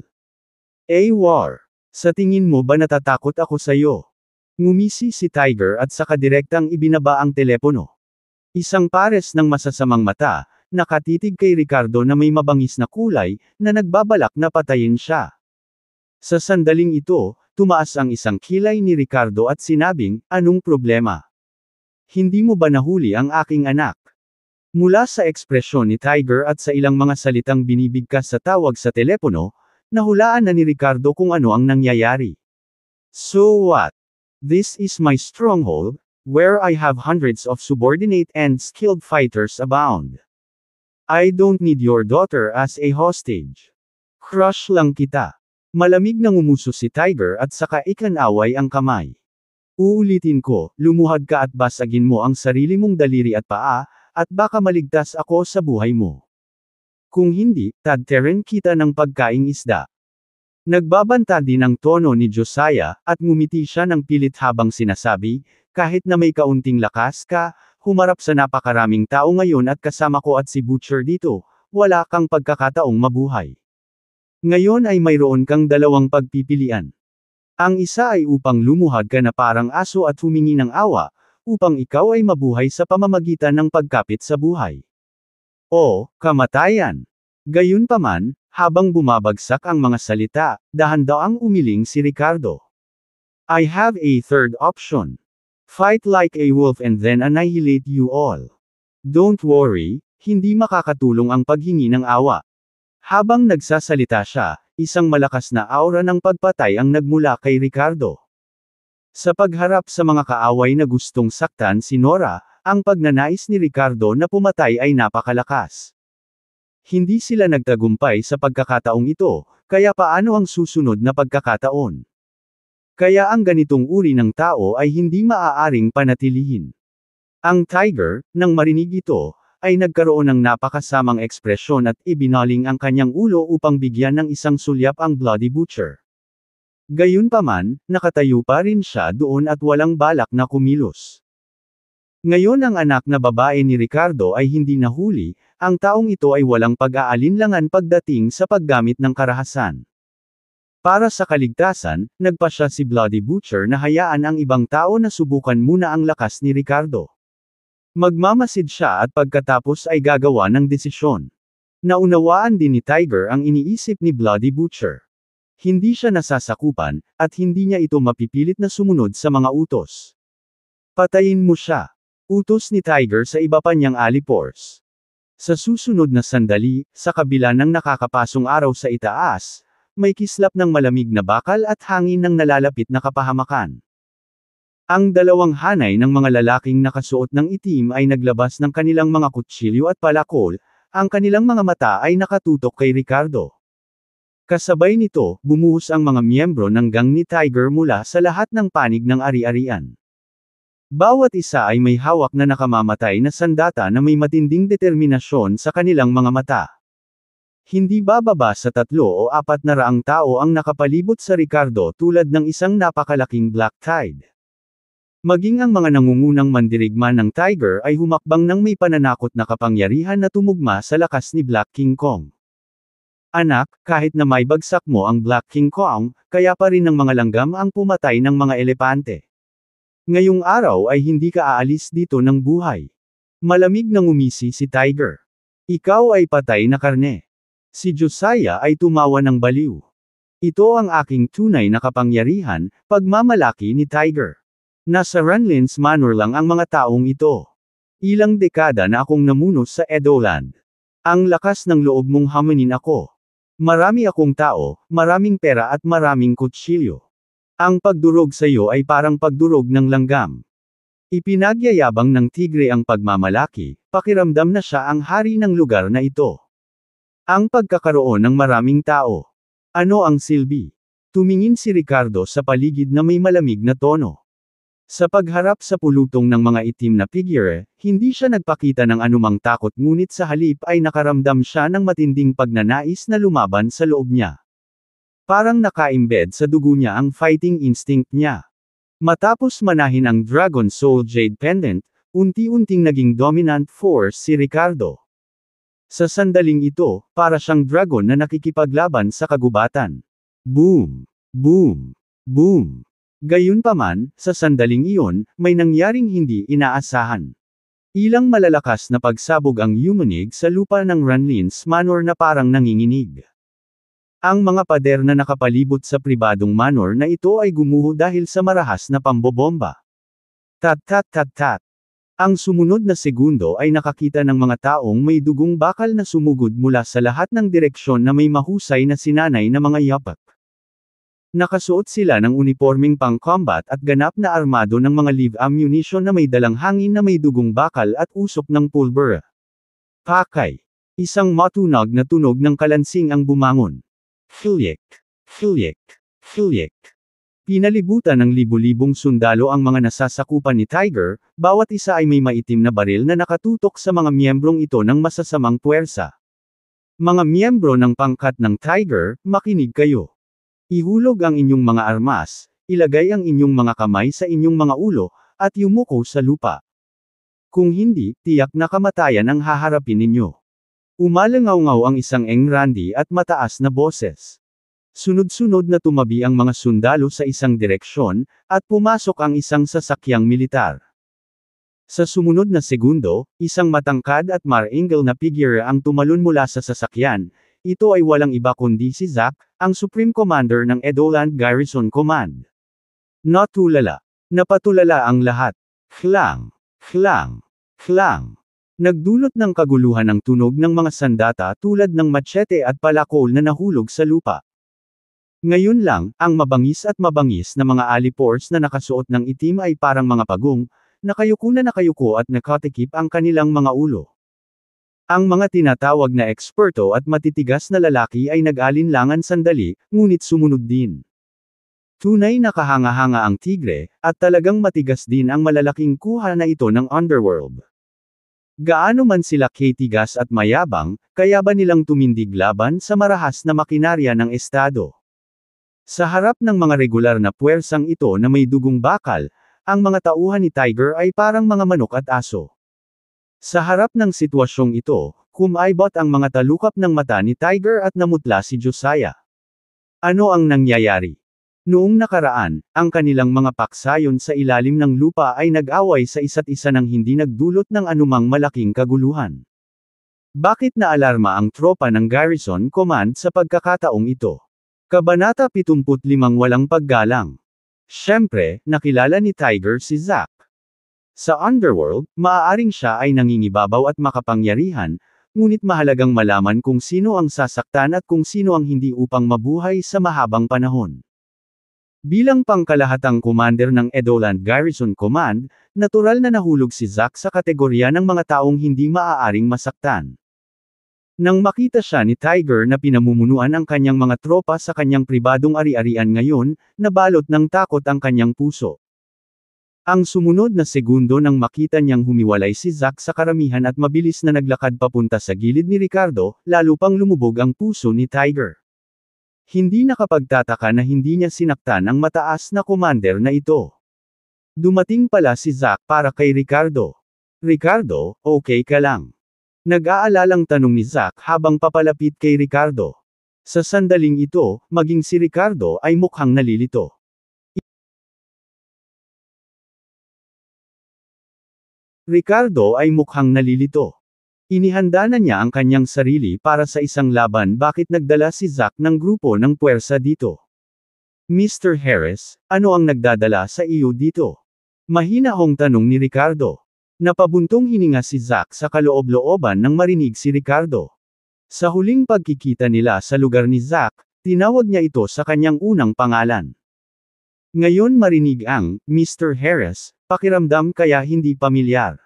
"War. Sa tingin mo ba natatakot ako sa'yo?" Ngumisi si Tiger at saka direktang ibinaba ang telepono. Isang pares ng masasamang mata, nakatitig kay Ricardo na may mabangis na kulay, na nagbabalak na patayin siya. Sa sandaling ito, tumaas ang isang kilay ni Ricardo at sinabing, "Anong problema? Hindi mo ba nahuli ang aking anak?" Mula sa ekspresyon ni Tiger at sa ilang mga salitang binibigkas sa tawag sa telepono, nahulaan na ni Ricardo kung ano ang nangyayari. "So what? This is my stronghold, where I have hundreds of subordinate and skilled fighters abound. I don't need your daughter as a hostage. Crush lang kita." Malamig na ngumuso si Tiger at saka ikanaway ang kamay. "Uulitin ko, lumuhad ka at basagin mo ang sarili mong daliri at paa, at baka maligtas ako sa buhay mo. Kung hindi, tadteren kita ng pagkaing isda." Nagbabanta din ang tono ni Josiah, at ngumiti siya ng pilit habang sinasabi, "Kahit na may kaunting lakas ka, humarap sa napakaraming tao ngayon at kasama ko at si Butcher dito, wala kang pagkakataong mabuhay. Ngayon ay mayroon kang dalawang pagpipilian. Ang isa ay upang lumuhad ka na parang aso at humingi ng awa, upang ikaw ay mabuhay sa pamamagitan ng pagkapit sa buhay. O, kamatayan." Gayunpaman, habang bumabagsak ang mga salita, dahan-daang umiling si Ricardo. "I have a third option. Fight like a wolf and then annihilate you all. Don't worry, hindi makakatulong ang paghingi ng awa. Habang nagsasalita siya, isang malakas na aura ng pagpatay ang nagmula kay Ricardo. Sa pagharap sa mga kaaway na gustong saktan si Nora, ang pagnanais ni Ricardo na pumatay ay napakalakas. Hindi sila nagtagumpay sa pagkakataong ito, kaya paano ang susunod na pagkakataon? Kaya ang ganitong uri ng tao ay hindi maaaring panatilihin. Ang Tiger, nang marinig ito, ay nagkaroon ng napakasamang ekspresyon at ibinaling ang kanyang ulo upang bigyan ng isang sulyap ang Bloody Butcher. Gayunpaman, nakatayo pa rin siya doon at walang balak na kumilos. Ngayon ang anak na babae ni Ricardo ay hindi nahuli, ang taong ito ay walang pag-aalinlangan pagdating sa paggamit ng karahasan. Para sa kaligtasan, nagpasya si Bloody Butcher na hayaan ang ibang tao na subukan muna ang lakas ni Ricardo. Magmamasid siya at pagkatapos ay gagawa ng desisyon. Naunawaan din ni Tiger ang iniisip ni Bloody Butcher. Hindi siya nasasakupan, at hindi niya ito mapipilit na sumunod sa mga utos. Patayin mo siya. Utos ni Tiger sa iba pa niyang alipors. Sa susunod na sandali, sa kabila ng nakakapasong araw sa itaas, may kislap ng malamig na bakal at hangin ng nalalapit na kapahamakan. Ang dalawang hanay ng mga lalaking nakasuot ng itim ay naglabas ng kanilang mga kutsilyo at palakol, ang kanilang mga mata ay nakatutok kay Ricardo. Kasabay nito, bumuhos ang mga miyembro ng gang ni Tiger mula sa lahat ng panig ng ari-arian. Bawat isa ay may hawak na nakamamatay na sandata na may matinding determinasyon sa kanilang mga mata. Hindi bababa sa 3 o 400 tao ang nakapalibot sa Ricardo tulad ng isang napakalaking black tide. Maging ang mga nangungunang mandirigma ng Tiger ay humakbang ng may pananakot na kapangyarihan na tumugma sa lakas ni Black King Kong. Anak, kahit na may bagsak mo ang Black King Kong, kaya pa rin ng mga langgam ang pumatay ng mga elepante. Ngayong araw ay hindi ka aalis dito ng buhay. Malamig na ngumisi si Tiger. Ikaw ay patay na karne. Si Josiah ay tumawa ng baliw. Ito ang aking tunay na kapangyarihan, pagmamalaki ni Tiger. Nasa Runlins Manor lang ang mga taong ito. Ilang dekada na akong namuno sa Edoland. Ang lakas ng loob mong hamanin ako. Marami akong tao, maraming pera at maraming kutsilyo. Ang pagdurog sa iyo ay parang pagdurog ng langgam. Ipinagyayabang ng tigre ang pagmamalaki, pakiramdam na siya ang hari ng lugar na ito. Ang pagkakaroon ng maraming tao. Ano ang silbi? Tumingin si Ricardo sa paligid na may malamig na tono. Sa pagharap sa pulutong ng mga itim na figure, hindi siya nagpakita ng anumang takot ngunit sa halip ay nakaramdam siya ng matinding pagnanais na lumaban sa loob niya. Parang naka-embed sa dugo niya ang fighting instinct niya. Matapos manahin ang Dragon Soul Jade Pendant, unti-unting naging dominant force si Ricardo. Sa sandaling ito, para siyang dragon na nakikipaglaban sa kagubatan. Boom! Boom! Boom! Gayunpaman, sa sandaling iyon, may nangyaring hindi inaasahan. Ilang malalakas na pagsabog ang yumanig sa lupa ng Runlins Manor na parang nanginginig. Ang mga pader na nakapalibot sa pribadong manor na ito ay gumuho dahil sa marahas na pambobomba. Tat-tat-tat-tat. Ang sumunod na segundo ay nakakita ng mga taong may dugong bakal na sumugod mula sa lahat ng direksyon na may mahusay na sinanay na mga yapak. Nakasuot sila ng unipormeng pang-combat at ganap na armado ng mga live ammunition na may dalang hangin na may dugong bakal at usok ng pulbura. Pakay. Isang matunog na tunog ng kalansing ang bumangon. Hilyek. Hilyek. Hilyek. Pinalibutan ng libu-libong sundalo ang mga nasasakupan ni Tiger, bawat isa ay may maitim na baril na nakatutok sa mga miyembrong ito ng masasamang puwersa. Mga miyembro ng pangkat ng Tiger, makinig kayo. Ihulog ang inyong mga armas, ilagay ang inyong mga kamay sa inyong mga ulo, at yumuko sa lupa. Kung hindi, tiyak na kamatayan ang haharapin ninyo. Umalangaw-ngaw ang isang engrandi at mataas na boses. Sunod-sunod na tumabi ang mga sundalo sa isang direksyon, at pumasok ang isang sasakyang militar. Sa sumunod na segundo, isang matangkad at maringal na figure ang tumalon mula sa sasakyan. Ito ay walang iba kundi si Zack, ang Supreme Commander ng Edoland Garrison Command. Natulala. Napatulala ang lahat. Hlang. Hlang. Hlang. Nagdulot ng kaguluhan ang tunog ng mga sandata tulad ng machete at palakol na nahulog sa lupa. Ngayon lang, ang mabangis na mga alipores na nakasuot ng itim ay parang mga pagong, nakayuko at nakatikip ang kanilang mga ulo. Ang mga tinatawag na eksperto at matitigas na lalaki ay nag-alinlangan sandali, ngunit sumunod din. Tunay na kahanga-hanga ang tigre, at talagang matigas din ang malalaking kuha na ito ng underworld. Gaano man sila katigas at mayabang, kaya ba nilang tumindig laban sa marahas na makinarya ng estado? Sa harap ng mga regular na puwersang ito na may dugong bakal, ang mga tauhan ni Tiger ay parang mga manok at aso. Sa harap ng sitwasyong ito, kumaibot ang mga talukap ng mata ni Tiger at namutla si Josiah. Ano ang nangyayari? Noong nakaraan, ang kanilang mga paksayon sa ilalim ng lupa ay nag-away sa isa't isa nang hindi nagdulot ng anumang malaking kaguluhan. Bakit naalarma ang tropa ng Garrison Command sa pagkakataong ito? Kabanata 75 Walang paggalang. Siyempre, nakilala ni Tiger si Zack. Sa underworld, maaaring siya ay nangingibabaw at makapangyarihan, ngunit mahalagang malaman kung sino ang sasaktan at kung sino ang hindi upang mabuhay sa mahabang panahon. Bilang pangkalahatang commander ng Edoland Garrison Command, natural na nahulog si Zack sa kategorya ng mga taong hindi maaaring masaktan. Nang makita siya ni Tiger na pinamumunuan ang kanyang mga tropa sa kanyang pribadong ari-arian ngayon, nabalot ng takot ang kanyang puso. Ang sumunod na segundo nang makita niyang humiwalay si Zack sa karamihan at mabilis na naglakad papunta sa gilid ni Ricardo, lalo pang lumubog ang puso ni Tiger. Hindi nakapagtataka na hindi niya sinaktan ang mataas na commander na ito. Dumating pala si Zack para kay Ricardo. Ricardo, okay ka lang? Nag-aalalang tanong ni Zack habang papalapit kay Ricardo. Sa sandaling ito, maging si Ricardo ay mukhang nalilito. Ricardo ay mukhang nalilito. Inihanda na niya ang kanyang sarili para sa isang laban bakit nagdala si Zack ng grupo ng puwersa dito. Mr. Harris, ano ang nagdadala sa iyo dito? Mahinahong tanong ni Ricardo. Napabuntong hininga si Zack sa kaloob-looban nang marinig si Ricardo. Sa huling pagkikita nila sa lugar ni Zack, tinawag niya ito sa kanyang unang pangalan. Ngayon marinig ang, Mr. Harris, pakiramdam kaya hindi pamilyar.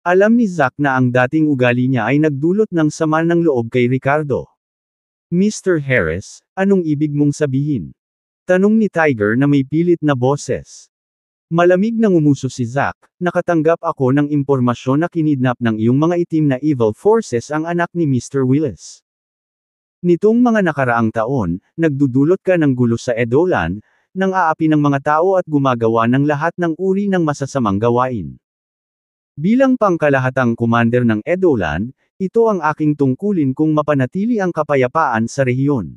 Alam ni Zack na ang dating ugali niya ay nagdulot ng sama ng loob kay Ricardo. Mr. Harris, anong ibig mong sabihin? Tanong ni Tiger na may pilit na boses. Malamig nang umuso si Zack, nakatanggap ako ng impormasyon na kinidnap ng iyong mga itim na evil forces ang anak ni Mr. Willis. Nitong mga nakaraang taon, nagdudulot ka ng gulo sa Edoland, nang aapi ng mga tao at gumagawa ng lahat ng uri ng masasamang gawain. Bilang pangkalahatang commander ng Edoland, ito ang aking tungkulin kung mapanatili ang kapayapaan sa rehiyon.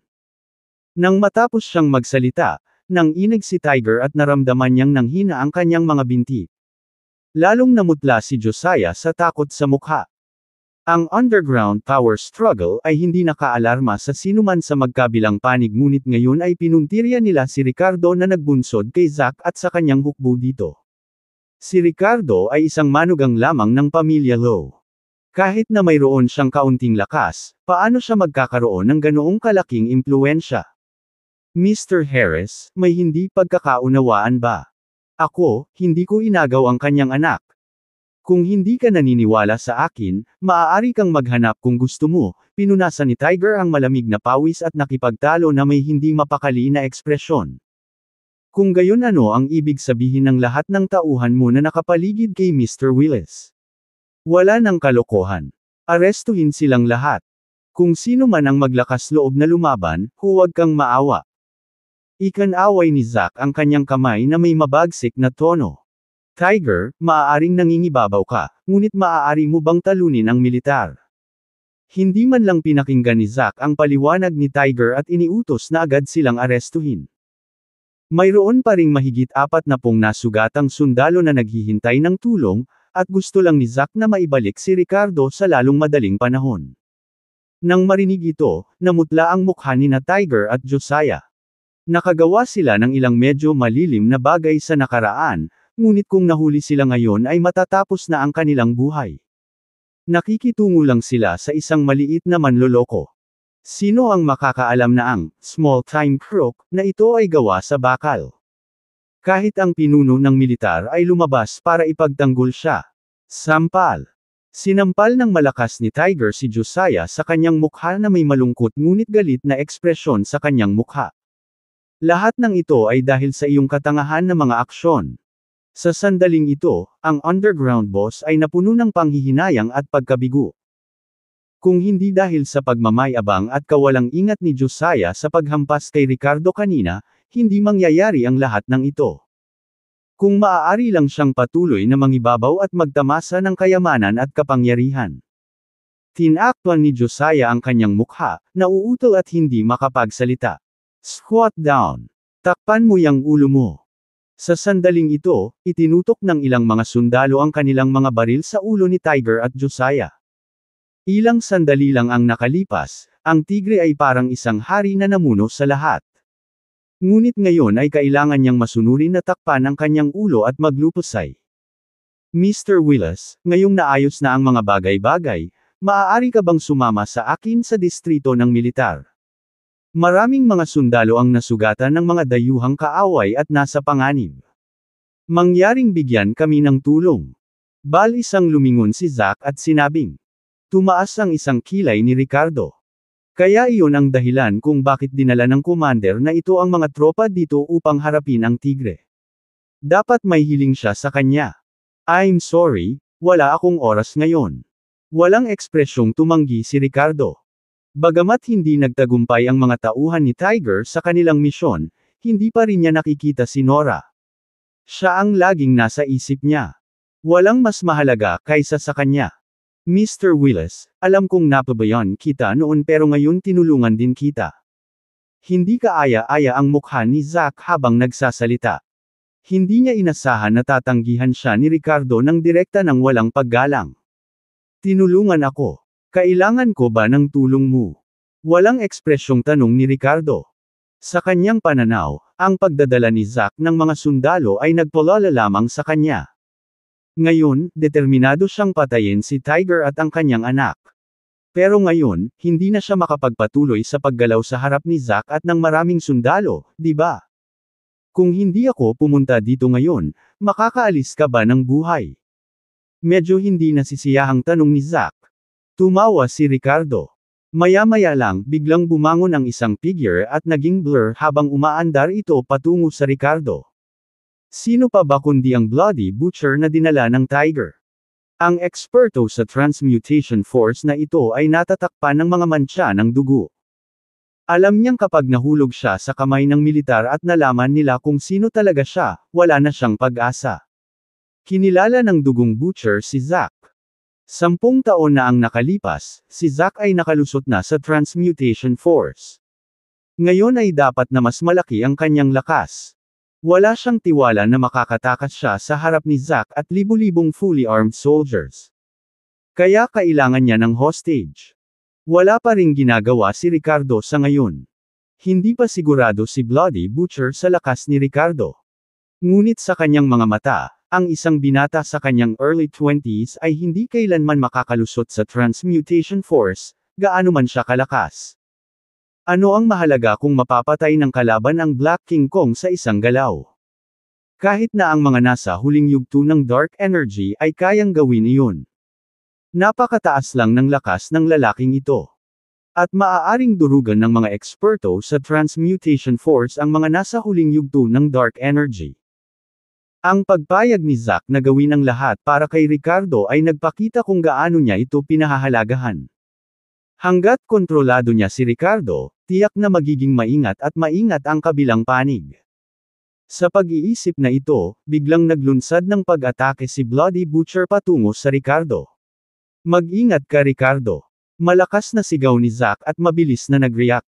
Nang matapos siyang magsalita, nanginig si Tiger at naramdaman niyang nanghina ang kanyang mga binti. Lalong namutla si Josiah sa takot sa mukha. Ang underground power struggle ay hindi nakaalarma sa sinuman sa magkabilang panig ngunit ngayon ay pinuntirya nila si Ricardo na nagbunsod kay Zack at sa kanyang hukbo dito. Si Ricardo ay isang manugang lamang ng pamilya Lowe. Kahit na mayroon siyang kaunting lakas, paano siya magkakaroon ng ganoong kalaking impluensya? Mr. Harris, may hindi pagkakaunawaan ba? Ako, hindi ko inagaw ang kanyang anak. Kung hindi ka naniniwala sa akin, maaari kang maghanap kung gusto mo, pinunasan ni Tiger ang malamig na pawis at nakipagtalo na may hindi mapakali na ekspresyon. Kung gayon ano ang ibig sabihin ng lahat ng tauhan mo na nakapaligid kay Mr. Willis? Wala ng kalokohan. Arestuhin silang lahat. Kung sino man ang maglakas loob na lumaban, huwag kang maawa. Ikanaway ni Zack ang kanyang kamay na may mabagsik na tono. Tiger, maaaring nangingibabaw ka, ngunit maaari mo bang talunin ang militar? Hindi man lang pinakinggan ni Zack ang paliwanag ni Tiger at iniutos na agad silang arestuhin. Mayroon pa ring mahigit 40 nasugatang sundalo na naghihintay ng tulong, at gusto lang ni Zack na maibalik si Ricardo sa lalong madaling panahon. Nang marinig ito, namutla ang mukha ni Tiger at Josiah. Nakagawa sila ng ilang medyo malilim na bagay sa nakaraan, ngunit kung nahuli sila ngayon ay matatapos na ang kanilang buhay. Nakikitungo lang sila sa isang maliit na manloloko. Sino ang makakaalam na ang small-time crook na ito ay gawa sa bakal? Kahit ang pinuno ng militar ay lumabas para ipagtanggol siya. Sampal. Sinampal ng malakas ni Tiger si Josiah sa kanyang mukha na may malungkot ngunit galit na ekspresyon sa kanyang mukha. Lahat ng ito ay dahil sa iyong katangahan na mga aksyon. Sa sandaling ito, ang underground boss ay napuno ng panghihinayang at pagkabigo. Kung hindi dahil sa pagmamayabang at kawalang ingat ni Josiah sa paghampas kay Ricardo kanina, hindi mangyayari ang lahat ng ito. Kung maaari lang siyang patuloy na mangibabaw at magtamasa ng kayamanan at kapangyarihan. Tinakpan ni Josiah ang kanyang mukha, nauutol at hindi makapagsalita. Squat down. Takpan mo yang ulo mo. Sa sandaling ito, itinutok ng ilang mga sundalo ang kanilang mga baril sa ulo ni Tiger at Josiah. Ilang sandali lang ang nakalipas, ang tigre ay parang isang hari na namuno sa lahat. Ngunit ngayon ay kailangan niyang masunurin na takpan ang kanyang ulo at maglupusay. Mr. Willis, ngayong naayos na ang mga bagay-bagay, maaari ka bang sumama sa akin sa distrito ng militar? Maraming mga sundalo ang nasugatan ng mga dayuhang kaaway at nasa panganib. Mangyaring bigyan kami ng tulong. Isang lumingon si Zack at sinabing. Tumaas ang isang kilay ni Ricardo. Kaya iyon ang dahilan kung bakit dinala ng commander na ito ang mga tropa dito upang harapin ang tigre. Dapat may hiling siya sa kanya. I'm sorry, wala akong oras ngayon. Walang ekspresyong tumanggi si Ricardo. Bagamat hindi nagtagumpay ang mga tauhan ni Tiger sa kanilang misyon, hindi pa rin niya nakikita si Nora. Siya ang laging nasa isip niya. Walang mas mahalaga kaysa sa kanya. Mr. Willis, alam kong napabayan kita noon pero ngayon tinulungan din kita. Hindi kaaya-aya ang mukha ni Zack habang nagsasalita. Hindi niya inasahan na tatanggihan siya ni Ricardo ng direkta ng walang paggalang. Tinulungan ako. Kailangan ko ba ng tulong mo? Walang ekspresyong tanong ni Ricardo. Sa kanyang pananaw, ang pagdadala ni Zack ng mga sundalo ay nagpalala lamang sa kanya. Ngayon, determinado siyang patayin si Tiger at ang kanyang anak. Pero ngayon, hindi na siya makapagpatuloy sa paggalaw sa harap ni Zack at ng maraming sundalo, di ba? Kung hindi ako pumunta dito ngayon, makakaalis ka ba ng buhay? Medyo hindi nasisiyahang tanong ni Zack. Tumawa si Ricardo. Maya-maya lang, biglang bumangon ang isang figure at naging blur habang umaandar ito patungo sa Ricardo. Sino pa ba kundi ang Bloody Butcher na dinala ng Tiger? Ang eksperto sa transmutation force na ito ay natatakpan ng mga mantsa ng dugo. Alam niyang kapag nahulog siya sa kamay ng militar at nalaman nila kung sino talaga siya, wala na siyang pag-asa. Kinilala ng dugong Butcher si Zack. 10 taon na ang nakalipas, si Zack ay nakalusot na sa transmutation force. Ngayon ay dapat na mas malaki ang kanyang lakas. Wala siyang tiwala na makakatakas siya sa harap ni Zack at libu-libong fully armed soldiers. Kaya kailangan niya ng hostage. Wala pa ring ginagawa si Ricardo sa ngayon. Hindi pa sigurado si Bloody Butcher sa lakas ni Ricardo. Ngunit sa kanyang mga mata, ang isang binata sa kanyang early 20s ay hindi kailanman makakalusot sa transmutation force, gaano man siya kalakas. Ano ang mahalaga kung mapapatay ng kalaban ang Black King Kong sa isang galaw? Kahit na ang mga nasa huling yugto ng dark energy ay kayang gawin iyon. Napakataas lang ng lakas ng lalaking ito. At maaaring durugan ng mga eksperto sa transmutation force ang mga nasa huling yugto ng dark energy. Ang pagpayag ni Zack na gawin ang lahat para kay Ricardo ay nagpakita kung gaano niya ito pinahahalagahan. Hanggat kontrolado niya si Ricardo, tiyak na magiging maingat at maingat ang kabilang panig. Sa pag-iisip na ito, biglang naglunsad ng pag-atake si Bloody Butcher patungo sa Ricardo. Mag-ingat ka Ricardo. Malakas na sigaw ni Zack at mabilis na nag-react.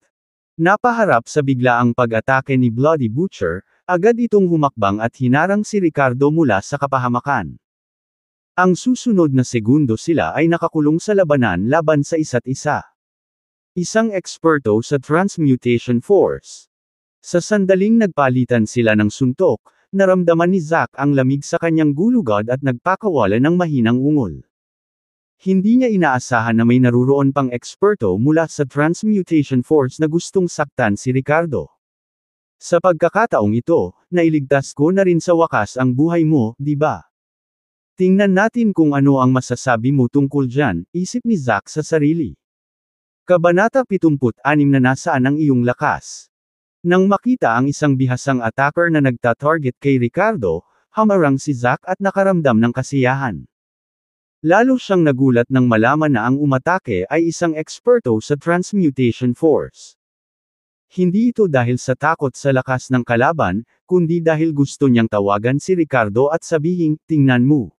Napaharap sa biglaang pag-atake ni Bloody Butcher, agad itong humakbang at hinarang si Ricardo mula sa kapahamakan. Ang susunod na segundo sila ay nakakulong sa labanan laban sa isa't isa. Isang eksperto sa transmutation force. Sa sandaling nagpalitan sila ng suntok, naramdaman ni Zack ang lamig sa kanyang gulugod at nagpakawala ng mahinang ungol. Hindi niya inaasahan na may naruroon pang eksperto mula sa Transmutation Force na gustong saktan si Ricardo. Sa pagkakataong ito, nailigtas ko na rin sa wakas ang buhay mo, di ba? Tingnan natin kung ano ang masasabi mo tungkol dyan, isip ni Zack sa sarili. Kabanata 76 na nasaan ang iyong lakas. Nang makita ang isang bihasang attacker na nagta-target kay Ricardo, hamarang si Zack at nakaramdam ng kasiyahan. Lalo siyang nagulat nang malaman na ang umatake ay isang eksperto sa Transmutation Force. Hindi ito dahil sa takot sa lakas ng kalaban, kundi dahil gusto niyang tawagan si Ricardo at sabihing, tingnan mo.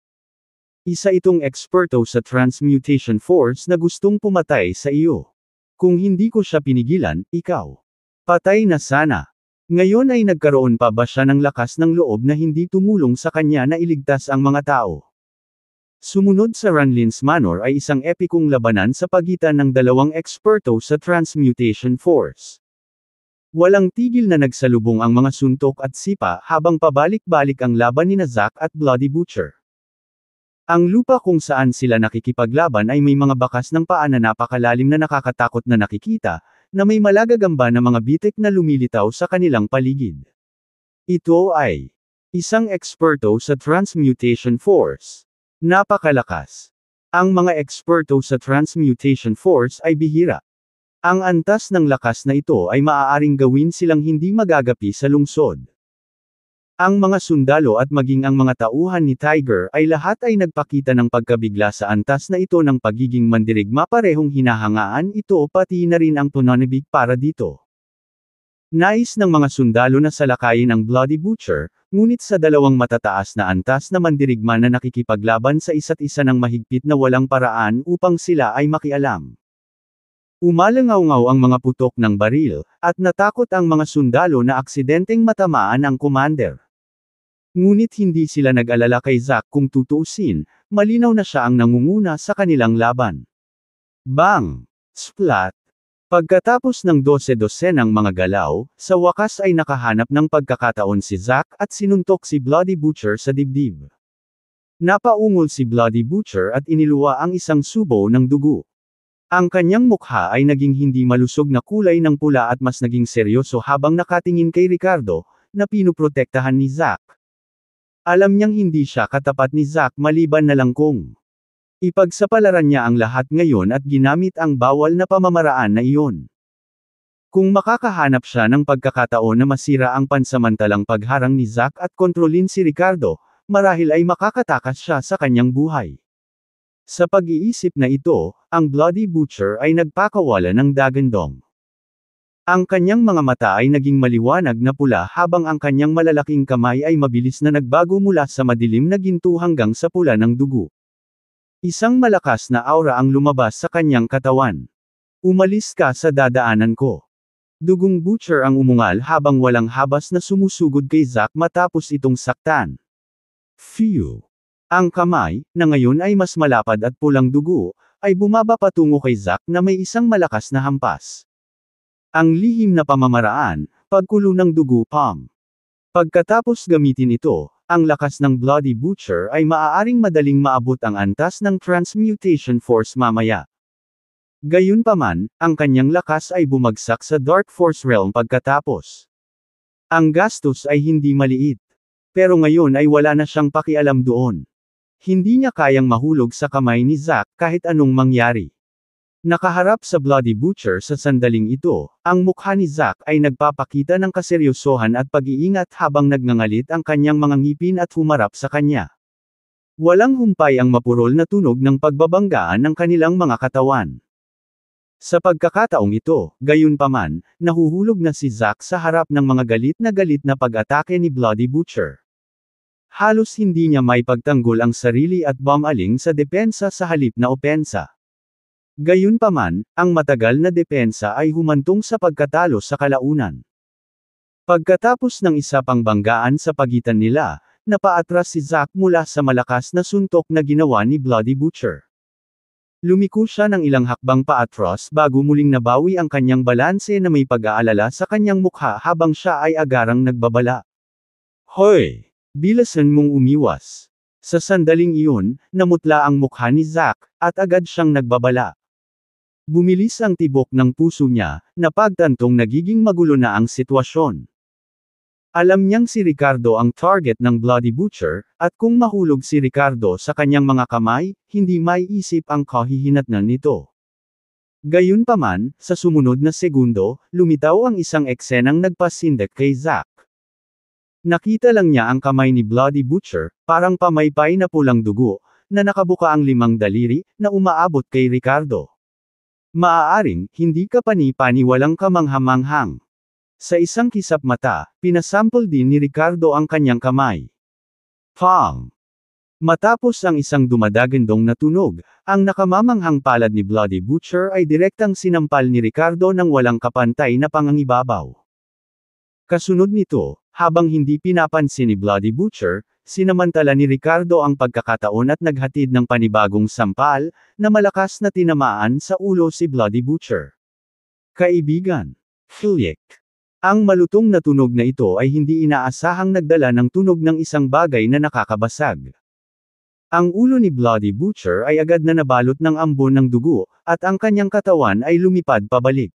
Isa itong eksperto sa Transmutation Force na gustong pumatay sa iyo. Kung hindi ko siya pinigilan, ikaw. Patay na sana. Ngayon ay nagkaroon pa ba siya ng lakas ng loob na hindi tumulong sa kanya na iligtas ang mga tao? Sumunod sa Ranlin's Manor ay isang epikong labanan sa pagitan ng dalawang eksperto sa Transmutation Force. Walang tigil na nagsalubong ang mga suntok at sipa habang pabalik-balik ang laban ni Zack at Bloody Butcher. Ang lupa kung saan sila nakikipaglaban ay may mga bakas ng paa na napakalalim na nakakatakot na nakikita, na may malagagamba na mga bitik na lumilitaw sa kanilang paligid. Ito ay isang eksperto sa Transmutation Force. Napakalakas. Ang mga eksperto sa Transmutation Force ay bihira. Ang antas ng lakas na ito ay maaaring gawin silang hindi magagapi sa lungsod. Ang mga sundalo at maging ang mga tauhan ni Tiger ay lahat ay nagpakita ng pagkabigla sa antas na ito ng pagiging mandirigma, parehong hinahangaan ito pati na rin ang Tononibik para dito. Nais ng mga sundalo na salakayin ang Bloody Butcher, ngunit sa dalawang matataas na antas na mandirigma na nakikipaglaban sa isa't isa ng mahigpit na walang paraan upang sila ay makialam. Umalangaw-ngaw ang mga putok ng baril, at natakot ang mga sundalo na aksidenteng matamaan ang commander. Ngunit hindi sila nag-alala kay Zack kung tutuusin, malinaw na siya ang nangunguna sa kanilang laban. Bang! Splat! Pagkatapos ng 12-dosenang mga galaw, sa wakas ay nakahanap ng pagkakataon si Zack at sinuntok si Bloody Butcher sa dibdib. Napaungol si Bloody Butcher at iniluwa ang isang subo ng dugo. Ang kanyang mukha ay naging hindi malusog na kulay ng pula at mas naging seryoso habang nakatingin kay Ricardo, na pinuprotektahan ni Zack. Alam niyang hindi siya katapat ni Zack maliban na lang kung ipagsapalaran niya ang lahat ngayon at ginamit ang bawal na pamamaraan na iyon. Kung makakahanap siya ng pagkakataon na masira ang pansamantalang pagharang ni Zack at kontrolin si Ricardo, marahil ay makakatakas siya sa kanyang buhay. Sa pag-iisip na ito, ang Bloody Butcher ay nagpakawala ng dagandong. Ang kanyang mga mata ay naging maliwanag na pula habang ang kanyang malalaking kamay ay mabilis na nagbago mula sa madilim na ginto hanggang sa pula ng dugo. Isang malakas na aura ang lumabas sa kanyang katawan. Umalis ka sa dadaanan ko. Dugong Butcher ang umungal habang walang habas na sumusugod kay Zack matapos itong saktan. Phew! Ang kamay, na ngayon ay mas malapad at pulang dugo, ay bumaba patungo kay Zack na may isang malakas na hampas. Ang lihim na pamamaraan, pagkulo ng dugo palm. Pagkatapos gamitin ito, ang lakas ng Bloody Butcher ay maaaring madaling maabot ang antas ng Transmutation Force mamaya. Gayunpaman, ang kanyang lakas ay bumagsak sa Dark Force Realm pagkatapos. Ang gastos ay hindi maliit. Pero ngayon ay wala na siyang pakialam doon. Hindi niya kayang mahulog sa kamay ni Zack kahit anong mangyari. Nakaharap sa Bloody Butcher sa sandaling ito, ang mukha ni Zack ay nagpapakita ng kaseryosohan at pag-iingat habang nagngangalit ang kanyang mga ngipin at humarap sa kanya. Walang humpay ang mapurol na tunog ng pagbabanggaan ng kanilang mga katawan. Sa pagkakataong ito, gayunpaman, nahuhulog na si Zack sa harap ng mga galit na pag-atake ni Bloody Butcher. Halos hindi niya may pagtanggol ang sarili at bumaling sa depensa sa halip na opensa. Gayunpaman, ang matagal na depensa ay humantong sa pagkatalo sa kalaunan. Pagkatapos ng isa pang banggaan sa pagitan nila, napaatras si Zack mula sa malakas na suntok na ginawa ni Bloody Butcher. Lumiko siya ng ilang hakbang paatras bago muling nabawi ang kanyang balanse na may pag-aalala sa kanyang mukha habang siya ay agarang nagbabala. Hoy! Bilasan mong umiwas. Sa sandaling iyon, namutla ang mukha ni Zack, at agad siyang nagbabala. Bumilis ang tibok ng puso niya, na pagtantong nagiging magulo na ang sitwasyon. Alam niyang si Ricardo ang target ng Bloody Butcher, at kung mahulog si Ricardo sa kanyang mga kamay, hindi maiisip ang kahihinatnan nito. Gayunpaman, sa sumunod na segundo, lumitaw ang isang eksenang nagpasindak kay Zack. Nakita lang niya ang kamay ni Bloody Butcher, parang pamaypay na pulang dugo, na nakabuka ang 5 daliri, na umaabot kay Ricardo. Maaaring, hindi ka pani-paniwalang kamanghamanghang. Sa isang kisap mata, pinasample din ni Ricardo ang kanyang kamay. Pang! Matapos ang isang dumadagandong na tunog, ang nakamamanghang palad ni Bloody Butcher ay direktang sinampal ni Ricardo ng walang kapantay na pangangibabaw. Kasunod nito, habang hindi pinapansin ni Bloody Butcher, sinamantala ni Ricardo ang pagkakataon at naghatid ng panibagong sampal, na malakas na tinamaan sa ulo si Bloody Butcher. Kaibigan. Flick. Ang malutong na tunog na ito ay hindi inaasahang nagdala ng tunog ng isang bagay na nakakabasag. Ang ulo ni Bloody Butcher ay agad na nabalot ng ambon ng dugo, at ang kanyang katawan ay lumipad pabalik.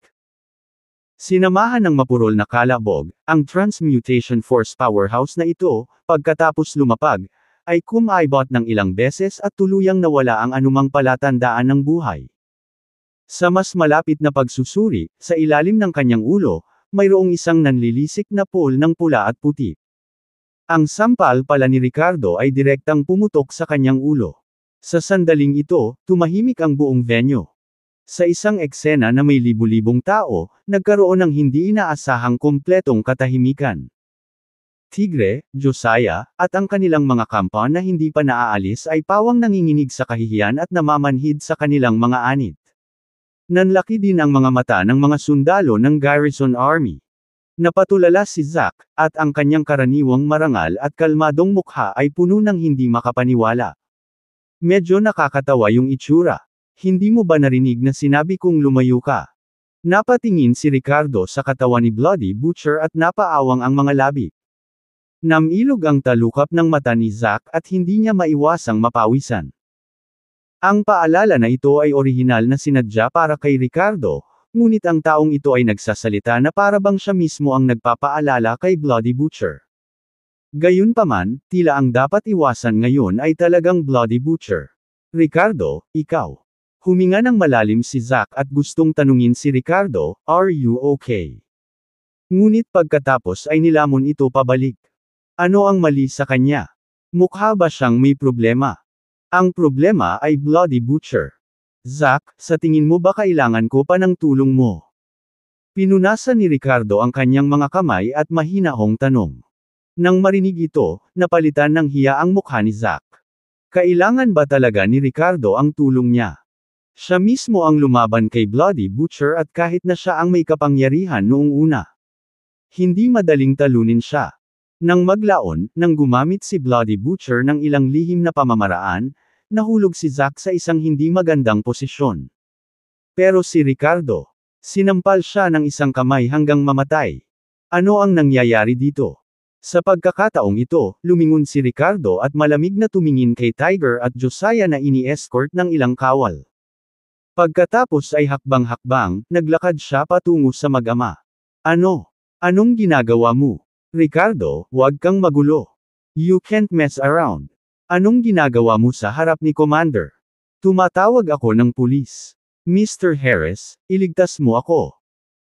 Sinamahan ng mapurol na kalabog, ang Transmutation Force powerhouse na ito, pagkatapos lumapag, ay kumaibot ng ilang beses at tuluyang nawala ang anumang palatandaan ng buhay. Sa mas malapit na pagsusuri, sa ilalim ng kanyang ulo, mayroong isang nanlilisik na pool ng pula at puti. Ang sampal pala ni Ricardo ay direktang pumutok sa kanyang ulo. Sa sandaling ito, tumahimik ang buong venue. Sa isang eksena na may libu-libong tao, nagkaroon ng hindi inaasahang kumpletong katahimikan. Tigre, Josiah, at ang kanilang mga kampa na hindi pa naaalis ay pawang nanginginig sa kahihiyan at namamanhid sa kanilang mga anit. Nanlaki din ang mga mata ng mga sundalo ng Garrison Army. Napatulala si Zack, at ang kanyang karaniwang marangal at kalmadong mukha ay puno ng hindi makapaniwala. Medyo nakakatawa yung itsura. Hindi mo ba narinig na sinabi kong lumayo ka? Napatingin si Ricardo sa katawan ni Bloody Butcher at napaawang ang mga labi. Namilog ang talukap ng mata ni Zack at hindi niya maiwasang mapawisan. Ang paalala na ito ay orihinal na sinadya para kay Ricardo, ngunit ang taong ito ay nagsasalita na para bang siya mismo ang nagpapaalala kay Bloody Butcher. Gayunpaman, tila ang dapat iwasan ngayon ay talagang Bloody Butcher. Ricardo, ikaw. Huminga ng malalim si Zack at gustong tanungin si Ricardo, "Are you okay?" Ngunit pagkatapos ay nilamon ito pabalik. Ano ang mali sa kanya? Mukha ba siyang may problema? Ang problema ay Bloody Butcher. Zack, sa tingin mo ba kailangan ko pa ng tulong mo? Pinunasan ni Ricardo ang kanyang mga kamay at mahinahong tanong. Nang marinig ito, napalitan ng hiya ang mukha ni Zack. Kailangan ba talaga ni Ricardo ang tulong niya? Siya mismo ang lumaban kay Bloody Butcher at kahit na siya ang may kapangyarihan noong una. Hindi madaling talunin siya. Nang maglaon, nang gumamit si Bloody Butcher ng ilang lihim na pamamaraan, nahulog si Zack sa isang hindi magandang posisyon. Pero si Ricardo, sinampal siya ng isang kamay hanggang mamatay. Ano ang nangyayari dito? Sa pagkakataong ito, lumingon si Ricardo at malamig na tumingin kay Tiger at Josiah na ini-escort ng ilang kawal. Pagkatapos ay hakbang-hakbang, naglakad siya patungo sa mag-ama. Ano? Anong ginagawa mo? Ricardo, huwag kang magulo. You can't mess around. Anong ginagawa mo sa harap ni Commander? Tumatawag ako ng pulis. Mr. Harris, iligtas mo ako.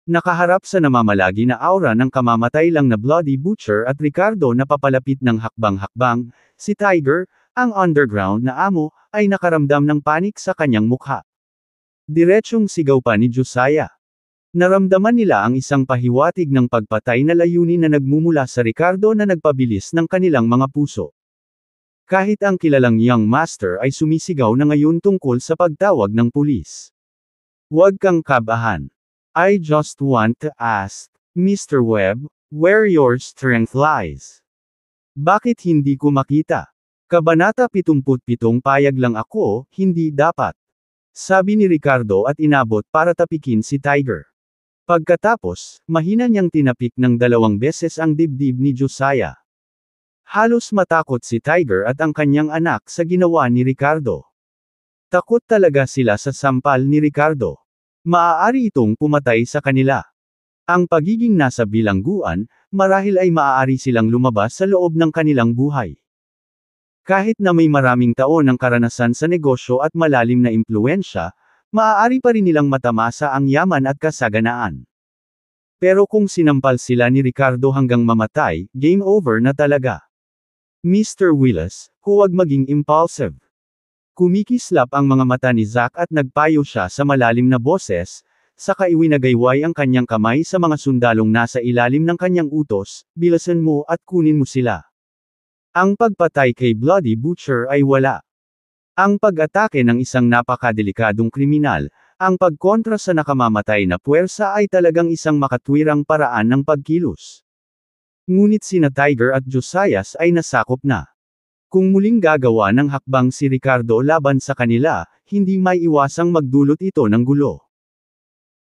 Nakaharap sa namamalagi na aura ng kamamatay lang na Bloody Butcher at Ricardo na papalapit ng hakbang-hakbang, si Tiger, ang underground na amo, ay nakaramdam ng panik sa kanyang mukha. Diretsyong sigaw pa ni Josiah. Naramdaman nila ang isang pahiwatig ng pagpatay na layunin na nagmumula sa Ricardo na nagpabilis ng kanilang mga puso. Kahit ang kilalang young master ay sumisigaw na ngayon tungkol sa pagtawag ng pulis. Huwag kang kabahan. I just want to ask, Mr. Webb, where your strength lies. Bakit hindi ko makita? Kabanata 77 payag lang ako, hindi dapat. Sabi ni Ricardo at inabot para tapikin si Tiger. Pagkatapos, mahina niyang tinapik ng 2 beses ang dibdib ni Josiah. Halos matakot si Tiger at ang kanyang anak sa ginawa ni Ricardo. Takot talaga sila sa sampal ni Ricardo. Maaari itong pumatay sa kanila. Ang pagiging nasa bilangguan, marahil ay maaari silang lumabas sa loob ng kanilang buhay. Kahit na may maraming taon ng karanasan sa negosyo at malalim na impluwensya, maaari pa rin nilang matamasa ang yaman at kasaganaan. Pero kung sinampal sila ni Ricardo hanggang mamatay, game over na talaga. Mr. Willis, huwag maging impulsive. Kumikislap ang mga mata ni Zack at nagpayo siya sa malalim na boses, saka iwinagayway ang kanyang kamay sa mga sundalong nasa ilalim ng kanyang utos, bilasan mo at kunin mo sila. Ang pagpatay kay Bloody Butcher ay wala. Ang pag-atake ng isang napakadelikadong kriminal, ang pagkontra sa nakamamatay na puwersa ay talagang isang makatwirang paraan ng pagkilos. Ngunit sina Tiger at Josias ay nasakop na. Kung muling gagawa ng hakbang si Ricardo laban sa kanila, hindi may iwasang magdulot ito ng gulo.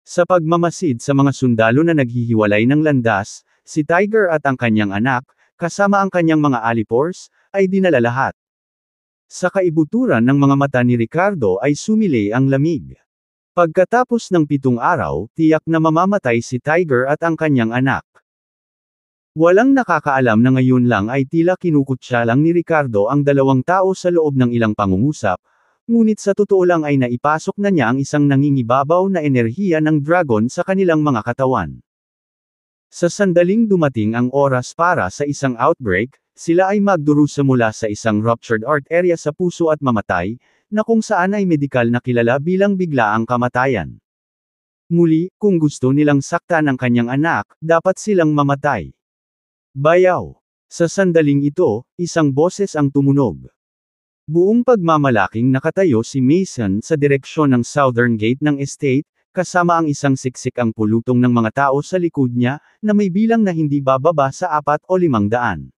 Sa pagmamasid sa mga sundalo na naghihiwalay ng landas, si Tiger at ang kanyang anak, kasama ang kanyang mga alipors, ay dinala lahat. Sa kaibuturan ng mga mata ni Ricardo ay sumili ang lamig. Pagkatapos ng 7 araw, tiyak na mamamatay si Tiger at ang kanyang anak. Walang nakakaalam na ngayon lang ay tila kinukutya lang ni Ricardo ang 2 tao sa loob ng ilang pangungusap, ngunit sa totoo lang ay naipasok na niya ang isang nangingibabaw na enerhiya ng dragon sa kanilang mga katawan. Sa sandaling dumating ang oras para sa isang outbreak, sila ay magdurusa mula sa isang ruptured heart area sa puso at mamatay, na kung saan ay medikal na kilala bilang biglaang kamatayan. Muli, kung gusto nilang saktan ang kanyang anak, dapat silang mamatay. Bayaw! Sa sandaling ito, isang boses ang tumunog. Buong pagmamalaking nakatayo si Mason sa direksyon ng southern gate ng estate, kasama ang isang siksik ang pulutong ng mga tao sa likod niya, na may bilang na hindi bababa sa 4 o 500.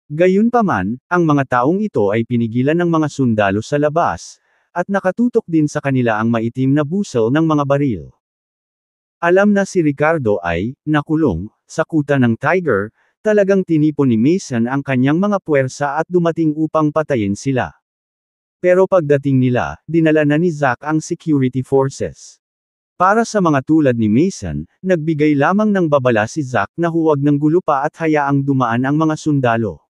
Gayunpaman, ang mga taong ito ay pinigilan ng mga sundalo sa labas, at nakatutok din sa kanila ang maitim na busel ng mga baril. Alam na si Ricardo ay, nakulong, sa kuta ng Tiger, talagang tinipon ni Mason ang kanyang mga puwersa at dumating upang patayin sila. Pero pagdating nila, dinala na ni Zack ang security forces. Para sa mga tulad ni Mason, nagbigay lamang ng babala si Zack na huwag ng gulo pa at hayaang dumaan ang mga sundalo.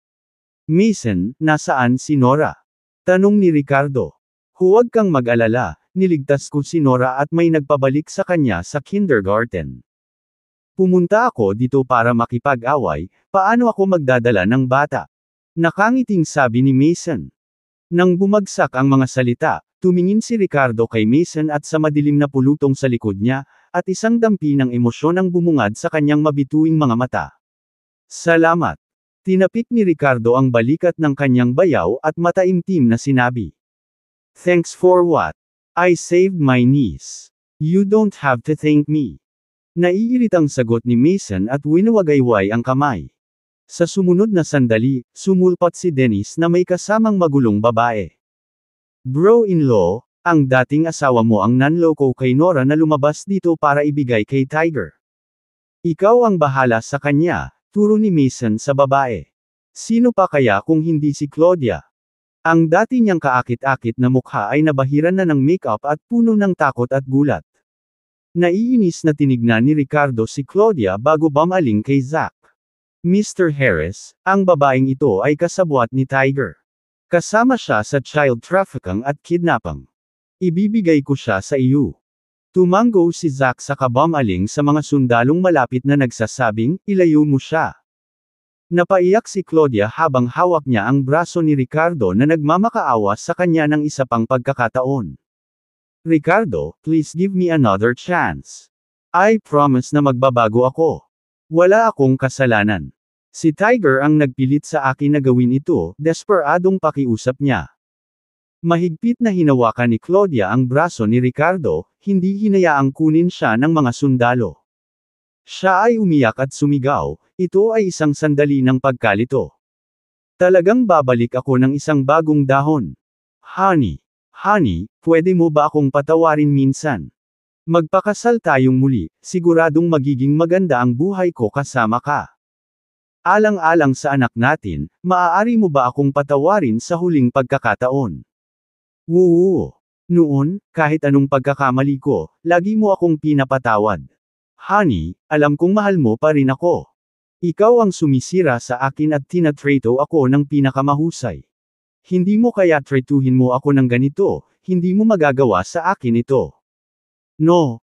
Mason, nasaan si Nora? Tanong ni Ricardo. Huwag kang mag-alala, niligtas ko si Nora at may nagpabalik sa kanya sa kindergarten. Pumunta ako dito para makipag-away, paano ako magdadala ng bata? Nakangiting sabi ni Mason. Nang bumagsak ang mga salita, tumingin si Ricardo kay Mason at sa madilim na pulutong sa likod niya, at isang dampi ng emosyon ang bumungad sa kanyang mabituing mga mata. Salamat! Tinapik ni Ricardo ang balikat ng kanyang bayaw at mataimtim na sinabi. Thanks for what? I saved my niece. You don't have to thank me. Naiiritang sagot ni Mason at winawagayway ang kamay. Sa sumunod na sandali, sumulpat si Dennis na may kasamang magulong babae. Bro-in-law, ang dating asawa mo ang nanloko kay Nora na lumabas dito para ibigay kay Tiger. Ikaw ang bahala sa kanya, turo ni Mason sa babae. Sino pa kaya kung hindi si Claudia? Ang dati niyang kaakit-akit na mukha ay nabahiran na ng makeup at puno ng takot at gulat. Naiinis na tinignan ni Ricardo si Claudia bago bumaling kay Zack. Mr. Harris, ang babaeng ito ay kasabwat ni Tiger. Kasama siya sa child trafficking at kidnapping. Ibibigay ko siya sa iyo. Tumango si Zack sa kabumaling sa mga sundalong malapit na nagsasabing, ilayo mo siya. Napaiyak si Claudia habang hawak niya ang braso ni Ricardo na nagmamakaawa sa kanya ng isa pang pagkakataon. Ricardo, please give me another chance. I promise na magbabago ako. Wala akong kasalanan. Si Tiger ang nagpilit sa akin na gawin ito, desperadong pakiusap niya. Mahigpit na hinawakan ni Claudia ang braso ni Ricardo, hindi hinayaang kunin siya ng mga sundalo. Siya ay umiyak at sumigaw, ito ay isang sandali ng pagkalito. Talagang babalik ako ng isang bagong dahon. Honey, pwede mo ba akong patawarin minsan? Magpakasal tayong muli, siguradong magiging maganda ang buhay ko kasama ka. Alang-alang sa anak natin, maaari mo ba akong patawarin sa huling pagkakataon? Oo. Noon, kahit anong pagkakamali ko, lagi mo akong pinapatawad. Honey, alam kong mahal mo pa rin ako. Ikaw ang sumisira sa akin at tinatrato ako ng pinakamahusay. Hindi mo kaya tretuhin mo ako ng ganito, hindi mo magagawa sa akin ito. No,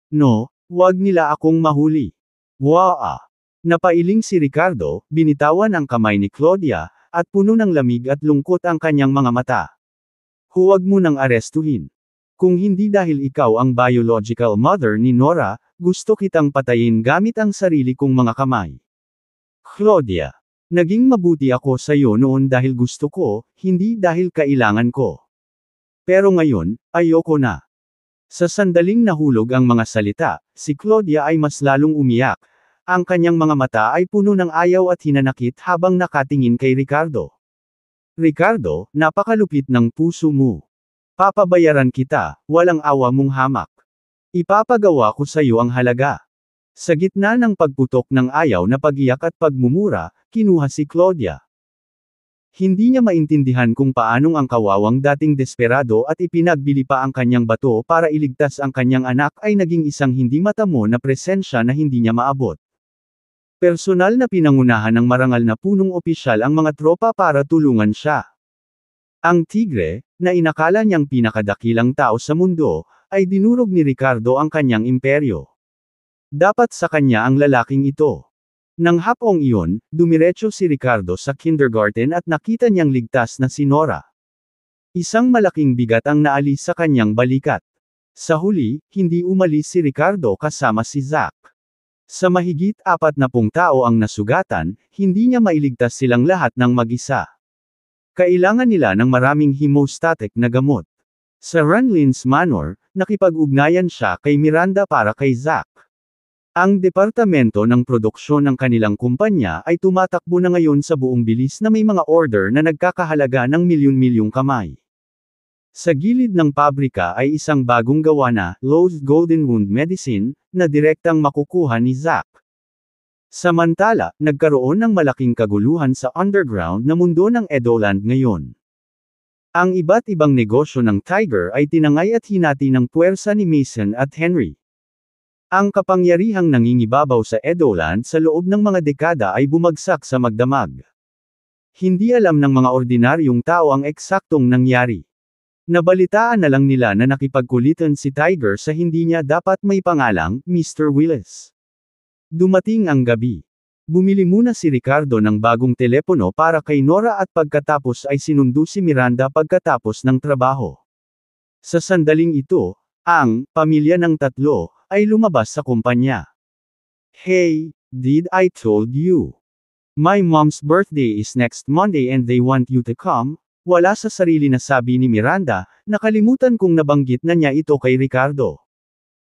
wag nila akong mahuli. Waa. Napailing si Ricardo, binitawan ang kamay ni Claudia, at puno ng lamig at lungkot ang kanyang mga mata. Huwag mo nang arestuhin. Kung hindi dahil ikaw ang biological mother ni Nora, gusto kitang patayin gamit ang sarili kong mga kamay. Claudia. Naging mabuti ako sa iyo noon dahil gusto ko, hindi dahil kailangan ko. Pero ngayon, ayoko na. Sa sandaling nahulog ang mga salita, si Claudia ay mas lalong umiyak. Ang kanyang mga mata ay puno ng ayaw at hinanakit habang nakatingin kay Ricardo. Ricardo, napakalupit ng puso mo. Papabayaran kita, walang awa mong hamak. Ipapagawa ko sa iyo ang halaga. Sa gitna ng pagputok ng ayaw na pag-iyak at pagmumura, kinuha si Claudia. Hindi niya maintindihan kung paanong ang kawawang dating desperado at ipinagbili pa ang kanyang bato para iligtas ang kanyang anak ay naging isang hindi matamo na presensya na hindi niya maabot. Personal na pinangunahan ng marangal na punong opisyal ang mga tropa para tulungan siya. Ang tigre, na inakala niyang pinakadakilang tao sa mundo, ay dinurog ni Ricardo ang kanyang imperyo. Dapat sa kanya ang lalaking ito. Nang hapong iyon, dumiretso si Ricardo sa kindergarten at nakita niyang ligtas na si Nora. Isang malaking bigat ang naalis sa kanyang balikat. Sa huli, hindi umalis si Ricardo kasama si Zack. Sa mahigit 40 tao ang nasugatan, hindi niya mailigtas silang lahat ng mag-isa. Kailangan nila ng maraming hemostatic na gamot. Sa Runlins Manor, nakipag-ugnayan siya kay Miranda para kay Zack. Ang departamento ng produksyon ng kanilang kumpanya ay tumatakbo na ngayon sa buong bilis na may mga order na nagkakahalaga ng milyon-milyong kamay. Sa gilid ng pabrika ay isang bagong gawa na Lowe's Golden Wound Medicine na direktang makukuha ni Zack. Samantala, nagkaroon ng malaking kaguluhan sa underground na mundo ng Edoland ngayon. Ang iba't ibang negosyo ng Tiger ay tinangay at hinati ng puwersa ni Mason at Henry. Ang kapangyarihang nangingibabaw sa Edoland sa loob ng mga dekada ay bumagsak sa magdamag. Hindi alam ng mga ordinaryong tao ang eksaktong nangyari. Nabalitaan na lang nila na nakipagkulitan si Tiger sa hindi niya dapat may pangalang, Mr. Willis. Dumating ang gabi. Bumili muna si Ricardo ng bagong telepono para kay Nora at pagkatapos ay sinundo si Miranda pagkatapos ng trabaho. Sa sandaling ito, ang pamilya ng tatlo ay lumabas sa kumpanya. Hey, did I told you? My mom's birthday is next Monday and they want you to come? Wala sa sarili na sabi ni Miranda, nakalimutan kong nabanggit na niya ito kay Ricardo.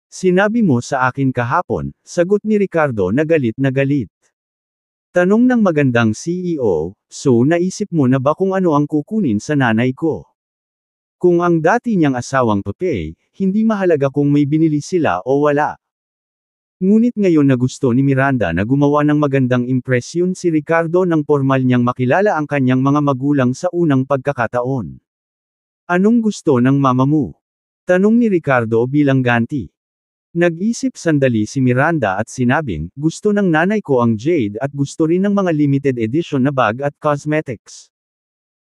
Sinabi mo sa akin kahapon, sagot ni Ricardo na galit na galit. Tanong ng magandang CEO, so naisip mo na ba kung ano ang kukunin sa nanay ko? Kung ang dati niyang asawang Pepe, hindi mahalaga kung may binili sila o wala. Ngunit ngayon na gusto ni Miranda na gumawa ng magandang impresyon si Ricardo nang formal niyang makilala ang kanyang mga magulang sa unang pagkakataon. Anong gusto ng mama mo? Tanong ni Ricardo bilang ganti. Nag-isip sandali si Miranda at sinabing, gusto ng nanay ko ang jade at gusto rin ng mga limited edition na bag at cosmetics.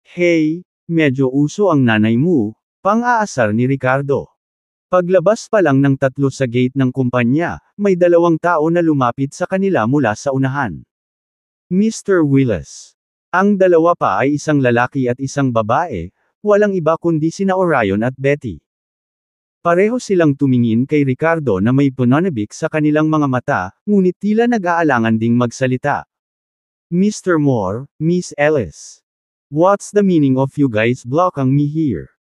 Hey, medyo uso ang nanay mo, pang-aasar ni Ricardo. Paglabas pa lang ng tatlo sa gate ng kumpanya, may dalawang tao na lumapit sa kanila mula sa unahan. Mr. Willis. Ang dalawa pa ay isang lalaki at isang babae, walang iba kundi sina Orion at Betty. Pareho silang tumingin kay Ricardo na may pananabik sa kanilang mga mata, ngunit tila nag-aalangan ding magsalita. Mr. Moore, Miss Ellis. What's the meaning of you guys blocking me here?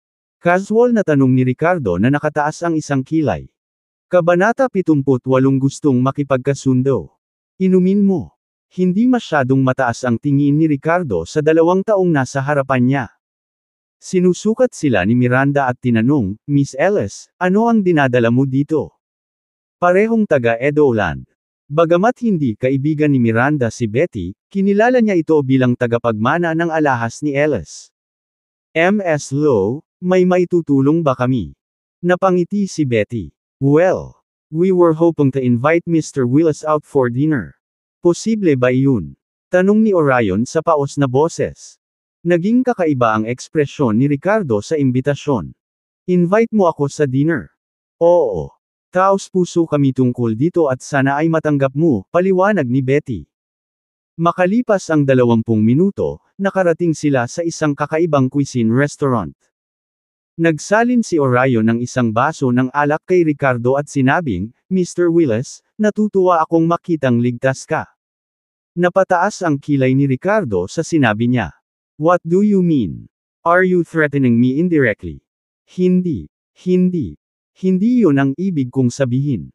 Casual na tanong ni Ricardo na nakataas ang isang kilay. Kabanata 78 gustong makipagkasundo. Inumin mo. Hindi masyadong mataas ang tingin ni Ricardo sa 2 taong nasa harapan niya. Sinusukat sila ni Miranda at tinanong, Miss Ellis, ano ang dinadala mo dito? Parehong taga Edoland. Bagamat hindi kaibigan ni Miranda si Betty, kinilala niya ito bilang tagapagmana ng alahas ni Ellis. Ms. Lowe, may maitutulong ba kami? Napangiti si Betty. Well, we were hoping to invite Mr. Willis out for dinner. Posible ba iyon? Tanong ni Orion sa paos na boses. Naging kakaiba ang ekspresyon ni Ricardo sa imbitasyon. Invite mo ako sa dinner. Oo. Taos puso kami tungkol dito at sana ay matanggap mo, paliwanag ni Betty. Makalipas ang 20 minuto, nakarating sila sa isang kakaibang cuisine restaurant. Nagsalin si Orion ng isang baso ng alak kay Ricardo at sinabing, Mr. Willis, natutuwa akong makitang ligtas ka. Napataas ang kilay ni Ricardo sa sinabi niya. What do you mean? Are you threatening me indirectly? Hindi. Hindi yun ang ibig kong sabihin.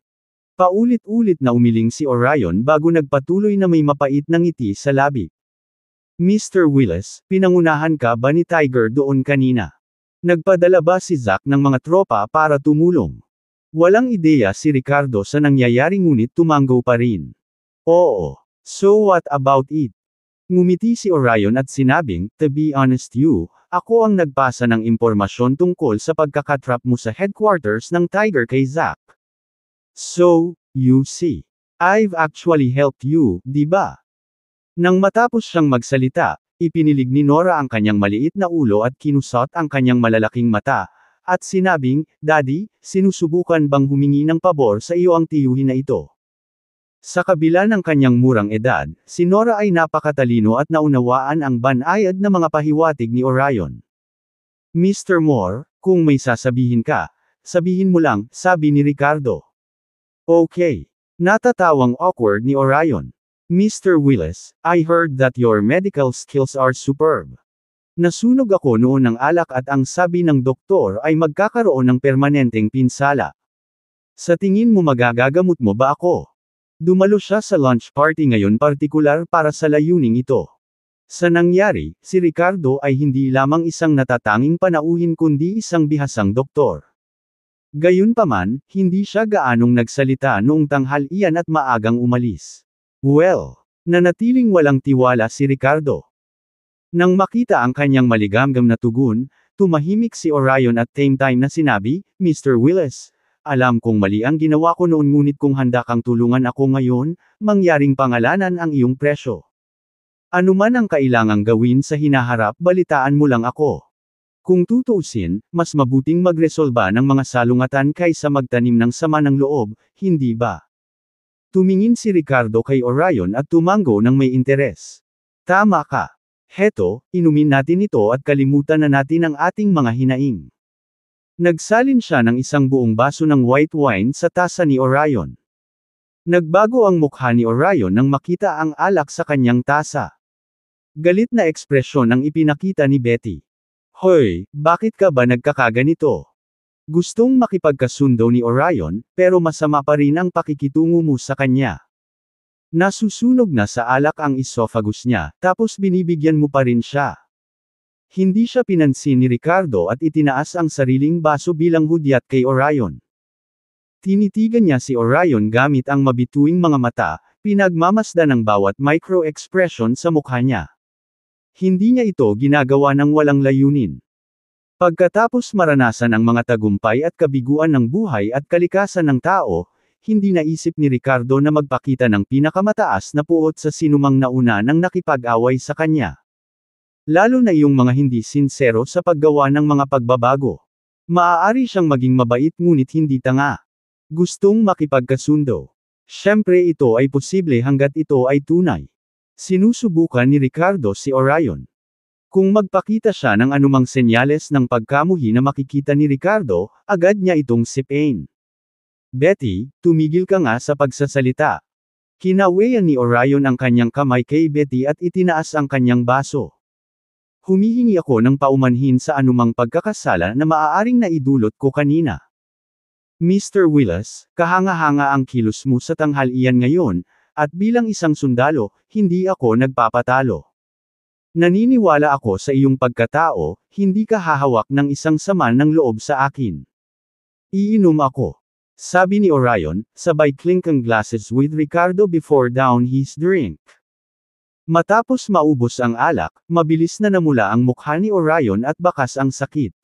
Paulit-ulit na umiling si Orion bago nagpatuloy na may mapait na ngiti sa labi. Mr. Willis, pinangunahan ka ba ni Tiger doon kanina? Nagpadala ba si Zack ng mga tropa para tumulong? Walang ideya si Ricardo sa nangyayari ngunit tumango pa rin. Oo. So what about it? Ngumiti si Orion at sinabing, to be honest ako ang nagpasa ng impormasyon tungkol sa pagkakatrap mo sa headquarters ng Tiger kay Zack. So, you see. I've actually helped you, di ba? Nang matapos siyang magsalita, ipinilig ni Nora ang kanyang maliit na ulo at kinusot ang kanyang malalaking mata, at sinabing, Daddy, sinusubukan bang humingi ng pabor sa iyo ang tiyuhin na ito? Sa kabila ng kanyang murang edad, si Nora ay napakatalino at naunawaan ang banayad na mga pahiwatig ni Orion. Mr. Moore, kung may sasabihin ka, sabihin mo lang, sabi ni Ricardo. Okay. Natatawang awkward ni Orion. Mr. Willis, I heard that your medical skills are superb. Nasunog ako noon ng alak at ang sabi ng doktor ay magkakaroon ng permanenteng pinsala. Sa tingin mo magagagamot mo ba ako? Dumalo siya sa lunch party ngayon partikular para sa layuning ito. Sa nangyari, si Ricardo ay hindi lamang isang natatanging panauhin kundi isang bihasang doktor. Gayunpaman, hindi siya gaanong nagsalita noong tanghalian at maagang umalis. Well, nanatiling walang tiwala si Ricardo. Nang makita ang kanyang maligamgam na tugon, tumahimik si Orion at same time na sinabi, Mr. Willis, alam kong mali ang ginawa ko noon ngunit kung handa kang tulungan ako ngayon, mangyaring pangalanan ang iyong presyo. Ano man ang kailangang gawin sa hinaharap balitaan mo lang ako. Kung tutuusin, mas mabuting magresolba ng mga salungatan kaysa magtanim ng sama ng loob, hindi ba? Tumingin si Ricardo kay Orion at tumango ng may interes. Tama ka. Heto, inumin natin ito at kalimutan na natin ang ating mga hinaing. Nagsalin siya ng isang buong baso ng white wine sa tasa ni Orion. Nagbago ang mukha ni Orion nang makita ang alak sa kanyang tasa. Galit na ekspresyon ang ipinakita ni Betty. Hoy, bakit ka ba nagkakaganito? Gustong makipagkasundo ni Orion, pero masama pa rin ang pakikitungo mo sa kanya. Nasusunog na sa alak ang esophagus niya, tapos binibigyan mo pa rin siya. Hindi siya pinansin ni Ricardo at itinaas ang sariling baso bilang hudyat kay Orion. Tinitigan niya si Orion gamit ang mabituing mga mata, pinagmamasdan ang bawat micro-expression sa mukha niya. Hindi niya ito ginagawa ng walang layunin. Pagkatapos maranasan ang mga tagumpay at kabiguan ng buhay at kalikasan ng tao, hindi naisip ni Ricardo na magpakita ng pinakamataas na puot sa sinumang nauna nang nakipag-away sa kanya. Lalo na yung mga hindi sinsero sa paggawa ng mga pagbabago. Maaari siyang maging mabait ngunit hindi tanga. Gustong makipagkasundo. Siyempre ito ay posible hanggat ito ay tunay. Sinusubukan ni Ricardo si Orion. Kung magpakita siya ng anumang senyales ng pagkamuhi na makikita ni Ricardo, agad niya itong sipain. Betty, tumigil ka nga sa pagsasalita. Kinaweyan ni Orion ang kanyang kamay kay Betty at itinaas ang kanyang baso. Humihingi ako ng paumanhin sa anumang pagkakasala na maaaring naidulot ko kanina. Mr. Willis, kahanga-hanga ang kilos mo sa tanghalian ngayon, at bilang isang sundalo, hindi ako nagpapatalo. Naniniwala ako sa iyong pagkatao, hindi ka hahawak ng isang sama ng loob sa akin. Iinom ako. Sabi ni Orion, sabay clinking glasses with Ricardo before down his drink. Matapos maubos ang alak, mabilis na namula ang mukha ni Orion at bakas ang sakit.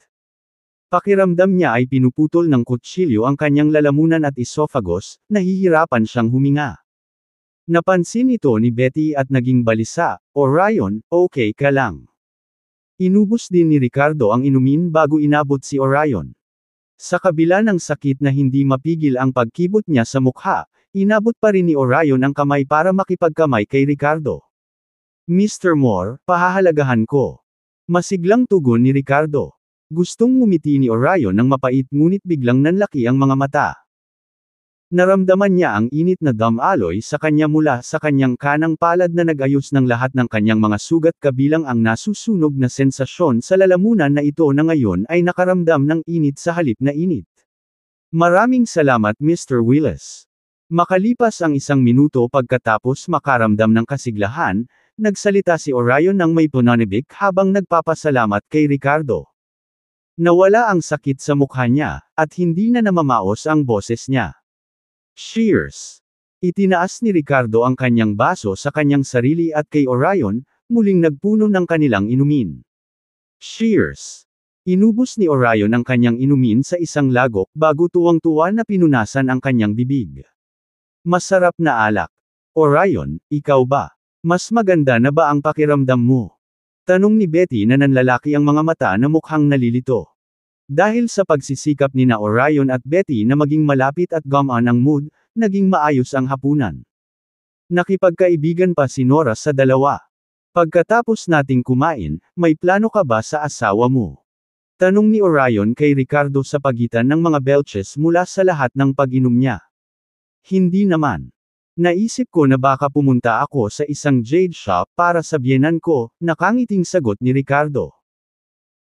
Pakiramdam niya ay pinuputol ng kutsilyo ang kanyang lalamunan at esophagus, nahihirapan siyang huminga. Napansin ito ni Betty at naging balisa, Orion, okay ka lang. Inubos din ni Ricardo ang inumin bago inabot si Orion. Sa kabila ng sakit na hindi mapigil ang pagkibot niya sa mukha, inabot pa rin ni Orion ang kamay para makipagkamay kay Ricardo. Mr. Moore, pahahalagahan ko. Masiglang tugon ni Ricardo. Gustong ngumiti ni Orion ng mapait ngunit biglang nanlaki ang mga mata. Naramdaman niya ang init na damaloy sa kanya mula sa kanyang kanang palad na nag-ayos ng lahat ng kanyang mga sugat kabilang ang nasusunog na sensasyon sa lalamunan na ito na ngayon ay nakaramdam ng init sa halip na init. Maraming salamat Mr. Willis. Makalipas ang 1 minuto pagkatapos makaramdam ng kasiglahan, nagsalita si Orion ng may pananabik habang nagpapasalamat kay Ricardo. Nawala ang sakit sa mukha niya, at hindi na namamaos ang boses niya. Cheers! Itinaas ni Ricardo ang kanyang baso sa kanyang sarili at kay Orion, muling nagpuno ng kanilang inumin. Cheers! Inubos ni Orion ang kanyang inumin sa isang lagok bago tuwang-tuwa na pinunasan ang kanyang bibig. Masarap na alak. Orion, ikaw ba? Mas maganda na ba ang pakiramdam mo? Tanong ni Betty na nanlalaki ang mga mata na mukhang nalilito. Dahil sa pagsisikap ni na Orion at Betty na maging malapit at gumaan ang mood, naging maayos ang hapunan. Nakipagkaibigan pa si Nora sa dalawa. Pagkatapos nating kumain, may plano ka ba sa asawa mo? Tanong ni Orion kay Ricardo sa pagitan ng mga belches mula sa lahat ng pag-inom niya. Hindi naman. Naisip ko na baka pumunta ako sa isang jade shop para sa biyenan ko, nakangiting sagot ni Ricardo.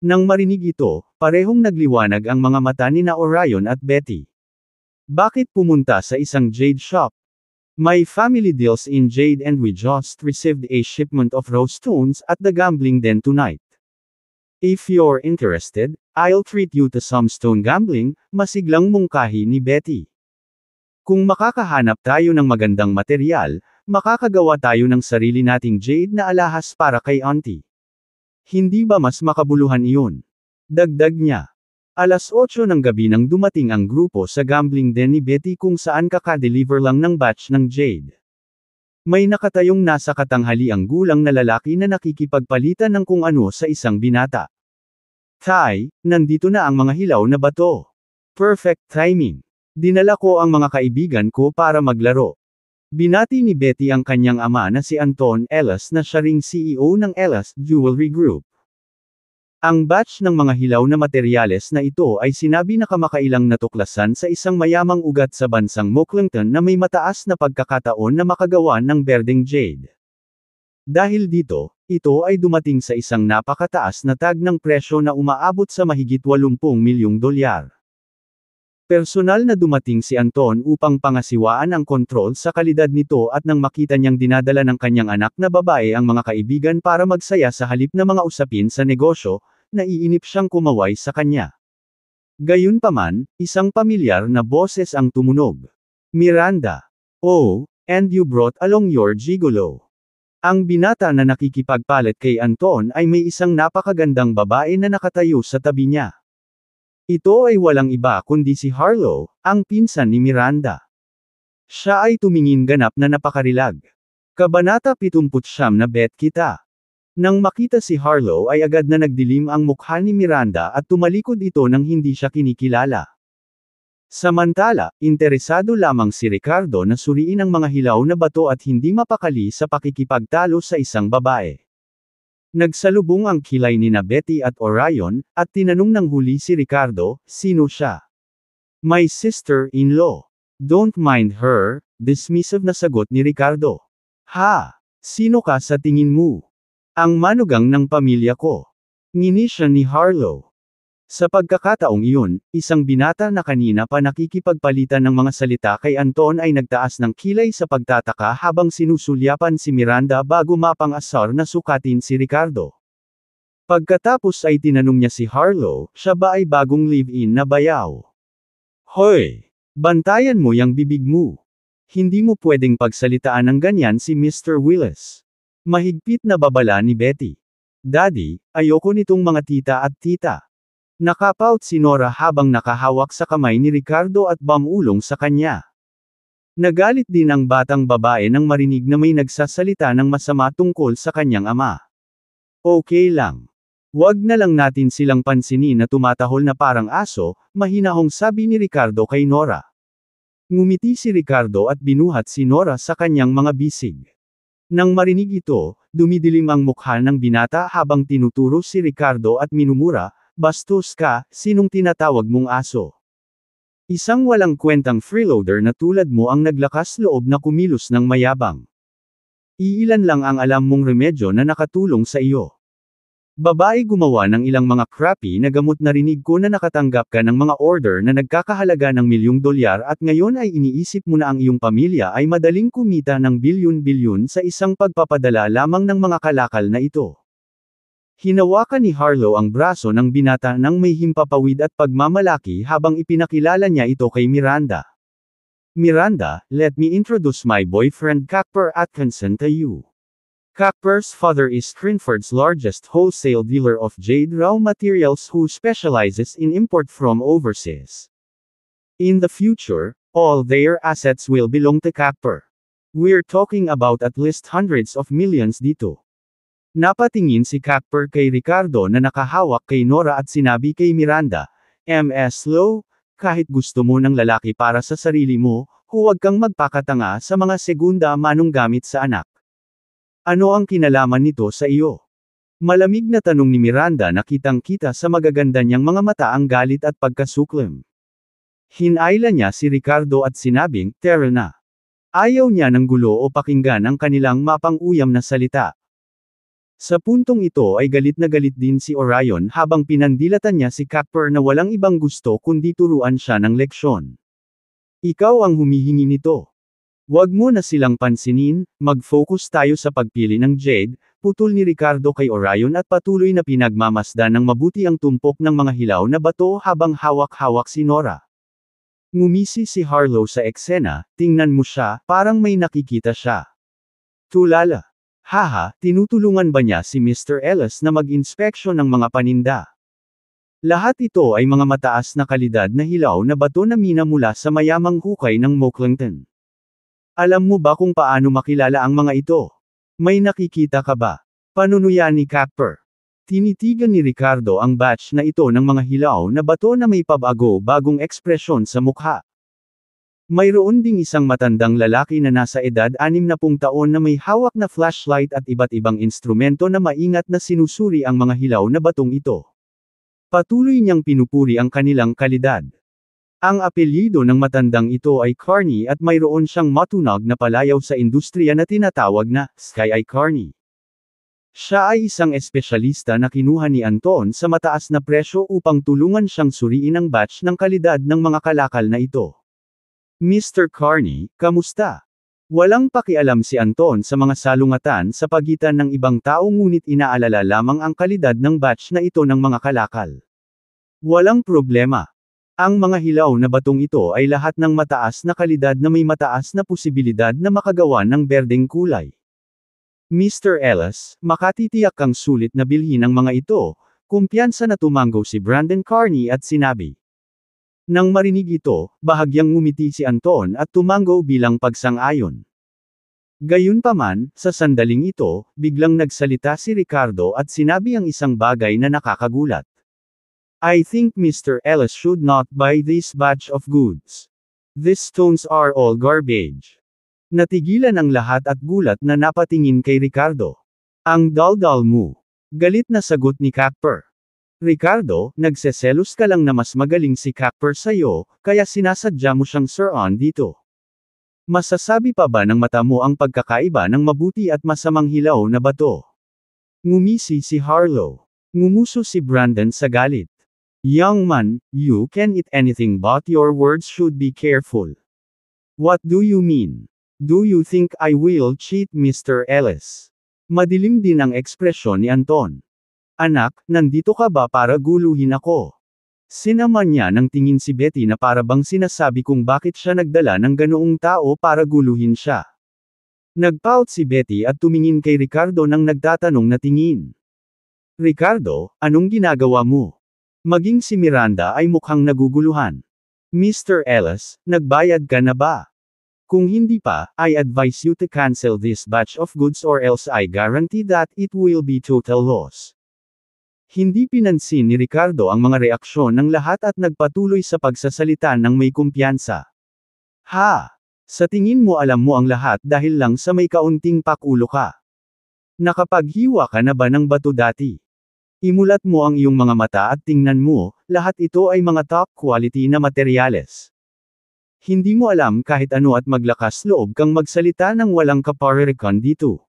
Nang marinig ito, parehong nagliwanag ang mga mata ni na Orion at Betty. Bakit pumunta sa isang jade shop? My family deals in jade and we just received a shipment of rose stones at the gambling den tonight. If you're interested, I'll treat you to some stone gambling, masiglang mungkahi ni Betty. Kung makakahanap tayo ng magandang material, makakagawa tayo ng sarili nating jade na alahas para kay auntie. Hindi ba mas makabuluhan iyon? Dagdag niya. 8:00 ng gabi nang dumating ang grupo sa gambling den ni Betty kung saan kaka-deliver lang ng batch ng jade. May nakatayong nasa katanghaliang gulang na lalaki na nakikipagpalitan ng kung ano sa isang binata. Tay, nandito na ang mga hilaw na bato. Perfect timing. Dinala ko ang mga kaibigan ko para maglaro. Binati ni Betty ang kanyang ama na si Anton Ellis na siya ring CEO ng Ellis Jewelry Group. Ang batch ng mga hilaw na materyales na ito ay sinabi na kamakailang natuklasan sa isang mayamang ugat sa bansang Mocklington na may mataas na pagkakataon na makagawa ng berdeng jade. Dahil dito, ito ay dumating sa isang napakataas na tag ng presyo na umaabot sa mahigit $80 milyong. Personal na dumating si Anton upang pangasiwaan ang kontrol sa kalidad nito at nang makita niyang dinadala ng kanyang anak na babae ang mga kaibigan para magsaya sa halip na mga usapin sa negosyo, naiinip siyang kumaway sa kanya. Gayunpaman, isang pamilyar na boses ang tumunog. Miranda. Oh, and you brought along your gigolo. Ang binata na nakikipagpalit kay Anton ay may isang napakagandang babae na nakatayo sa tabi niya. Ito ay walang iba kundi si Harlow, ang pinsan ni Miranda. Siya ay tumingin ganap na napakarilag. Kabanata 79 na bet kita. Nang makita si Harlow ay agad na nagdilim ang mukha ni Miranda at tumalikod ito nang hindi siya kinikilala. Samantala, interesado lamang si Ricardo na suriin ang mga hilaw na bato at hindi mapakali sa pakikipagtalo sa isang babae. Nagsalubong ang kilay ni na Betty at Orion, at tinanong ng huli si Ricardo, sino siya? My sister-in-law. Don't mind her, dismissive na sagot ni Ricardo. Ha? Sino ka sa tingin mo? Ang manugang ng pamilya ko. Ngini siya ni Harlow. Sa pagkakataong iyon, isang binata na kanina pa nakikipagpalitan ng mga salita kay Anton ay nagtaas ng kilay sa pagtataka habang sinusulyapan si Miranda bago mapang-asar na sukatin si Ricardo. Pagkatapos ay tinanong niya si Harlow, siya ba ay bagong live-in na bayaw? Hoy! Bantayan mo yang bibig mo. Hindi mo pwedeng pagsalitaan ng ganyan si Mr. Willis. Mahigpit na babala ni Betty. Daddy, ayoko nitong mga tita at tita. Nakapout si Nora habang nakahawak sa kamay ni Ricardo at bumulong sa kanya. Nagalit din ang batang babae nang marinig na may nagsasalita ng masama tungkol sa kanyang ama. Okay lang. Wag na lang natin silang pansinin na tumatahol na parang aso, mahinahong sabi ni Ricardo kay Nora. Ngumiti si Ricardo at binuhat si Nora sa kanyang mga bisig. Nang marinig ito, dumidilim ang mukha ng binata habang tinuturo si Ricardo at minumura, "Bastos ka, sinong tinatawag mong aso? Isang walang kwentang freeloader na tulad mo ang naglakas loob na kumilos ng mayabang. Iilan lang ang alam mong remedyo na nakatulong sa iyo. Babae gumawa ng ilang mga crappy na gamot. Narinig ko na nakatanggap ka ng mga order na nagkakahalaga ng $1,000,000 at ngayon ay iniisip mo na ang iyong pamilya ay madaling kumita ng bilyon-bilyon sa isang pagpapadala lamang ng mga kalakal na ito." Hinawakan ni Harlow ang braso ng binata nang may himpapawid at pagmamalaki habang ipinakilala niya ito kay Miranda. "Miranda, let me introduce my boyfriend Cuthbert Atkinson to you. Cuthbert's father is Crinford's largest wholesale dealer of jade raw materials who specializes in import from overseas. In the future, all their assets will belong to Cuthbert. We're talking about at least hundreds of millions dito." Napatingin si Cuthbert kay Ricardo na nakahawak kay Nora at sinabi kay Miranda, "Ms. Lowe, kahit gusto mo ng lalaki para sa sarili mo, huwag kang magpakatanga sa mga segunda manong gamit sa anak. Ano ang kinalaman nito sa iyo?" Malamig na tanong ni Miranda na kitang-kita sa magaganda niyang mga mata ang galit at pagkasuklim. Hinayla niya si Ricardo at sinabing, "Tara na." Ayaw niya ng gulo o pakinggan ang kanilang mapang-uyam na salita. Sa puntong ito ay galit na galit din si Orion habang pinandilatan niya si Cuthbert na walang ibang gusto kundi turuan siya ng leksyon. "Ikaw ang humihingi nito. Wag mo na silang pansinin, mag-focus tayo sa pagpili ng jade," putol ni Ricardo kay Orion at patuloy na pinagmamasdan ng mabuti ang tumpok ng mga hilaw na bato habang hawak-hawak si Nora. Ngumisi si Harlow sa eksena, "Tingnan mo siya, parang may nakikita siya. Tulala. Haha, tinutulungan ba niya si Mr. Ellis na mag-inspeksyon ng mga paninda?" Lahat ito ay mga mataas na kalidad na hilaw na bato na mina mula sa mayamang hukay ng Mocklington. "Alam mo ba kung paano makilala ang mga ito? May nakikita ka ba?" Panunuya ni Cuthbert. Tinitigan ni Ricardo ang batch na ito ng mga hilaw na bato na may pabago-bagong ekspresyon sa mukha. Mayroon ding isang matandang lalaki na nasa edad 60 taon na may hawak na flashlight at iba't ibang instrumento na maingat na sinusuri ang mga hilaw na batong ito. Patuloy niyang pinupuri ang kanilang kalidad. Ang apelyido ng matandang ito ay Carney at mayroon siyang matunog na palayaw sa industriya na tinatawag na Sky Eye Carney. Siya ay isang espesyalista na kinuha ni Anton sa mataas na presyo upang tulungan siyang suriin ang batch ng kalidad ng mga kalakal na ito. "Mr. Carney, kamusta?" Walang pakialam si Anton sa mga salungatan sa pagitan ng ibang tao ngunit inaalala lamang ang kalidad ng batch na ito ng mga kalakal. "Walang problema. Ang mga hilaw na batong ito ay lahat ng mataas na kalidad na may mataas na posibilidad na makagawa ng berdeng kulay. Mr. Ellis, makatitiyak kang sulit na bilhin ang mga ito," kumpiyansa na tumanggo si Brandon Carney at sinabi. Nang marinig ito, bahagyang ngumiti si Anton at tumanggo bilang pagsang-ayon. Gayunpaman, sa sandaling ito, biglang nagsalita si Ricardo at sinabi ang isang bagay na nakakagulat. "I think Mr. Ellis should not buy this batch of goods. These stones are all garbage." Natigilan ang lahat at gulat na napatingin kay Ricardo. "Ang daldal mo." Galit na sagot ni Cuthbert. "Ricardo, nagseselos ka lang na mas magaling si Cuthbert sa'yo, kaya sinasadya mo siyang suruan dito. Masasabi pa ba ng mata mo ang pagkakaiba ng mabuti at masamang hilaw na bato?" Ngumisi si Harlow. Ngumuso si Brandon sa galit. "Young man, you can eat anything but your words should be careful. What do you mean? Do you think I will cheat Mr. Ellis?" Madilim din ang ekspresyon ni Anton. "Anak, nandito ka ba para guluhin ako? Sinaman niya ng tingin si Betty na para bang sinasabi kung bakit siya nagdala ng ganoong tao para guluhin siya. Nagpout si Betty at tumingin kay Ricardo nang nagtatanong na tingin. Ricardo, anong ginagawa mo? Maging si Miranda ay mukhang naguguluhan. Mr. Ellis, nagbayad ka na ba? Kung hindi pa, I advise you to cancel this batch of goods or else I guarantee that it will be total loss. Hindi pinansin ni Ricardo ang mga reaksyon ng lahat at nagpatuloy sa pagsasalita ng may kumpiyansa. Ha! Sa tingin mo alam mo ang lahat dahil lang sa may kaunting pakulo ka. Nakapaghiwa ka na ba ng bato dati? Imulat mo ang iyong mga mata at tingnan mo, lahat ito ay mga top quality na materyales. Hindi mo alam kahit ano at maglakas loob kang magsalita ng walang kaparirikan dito.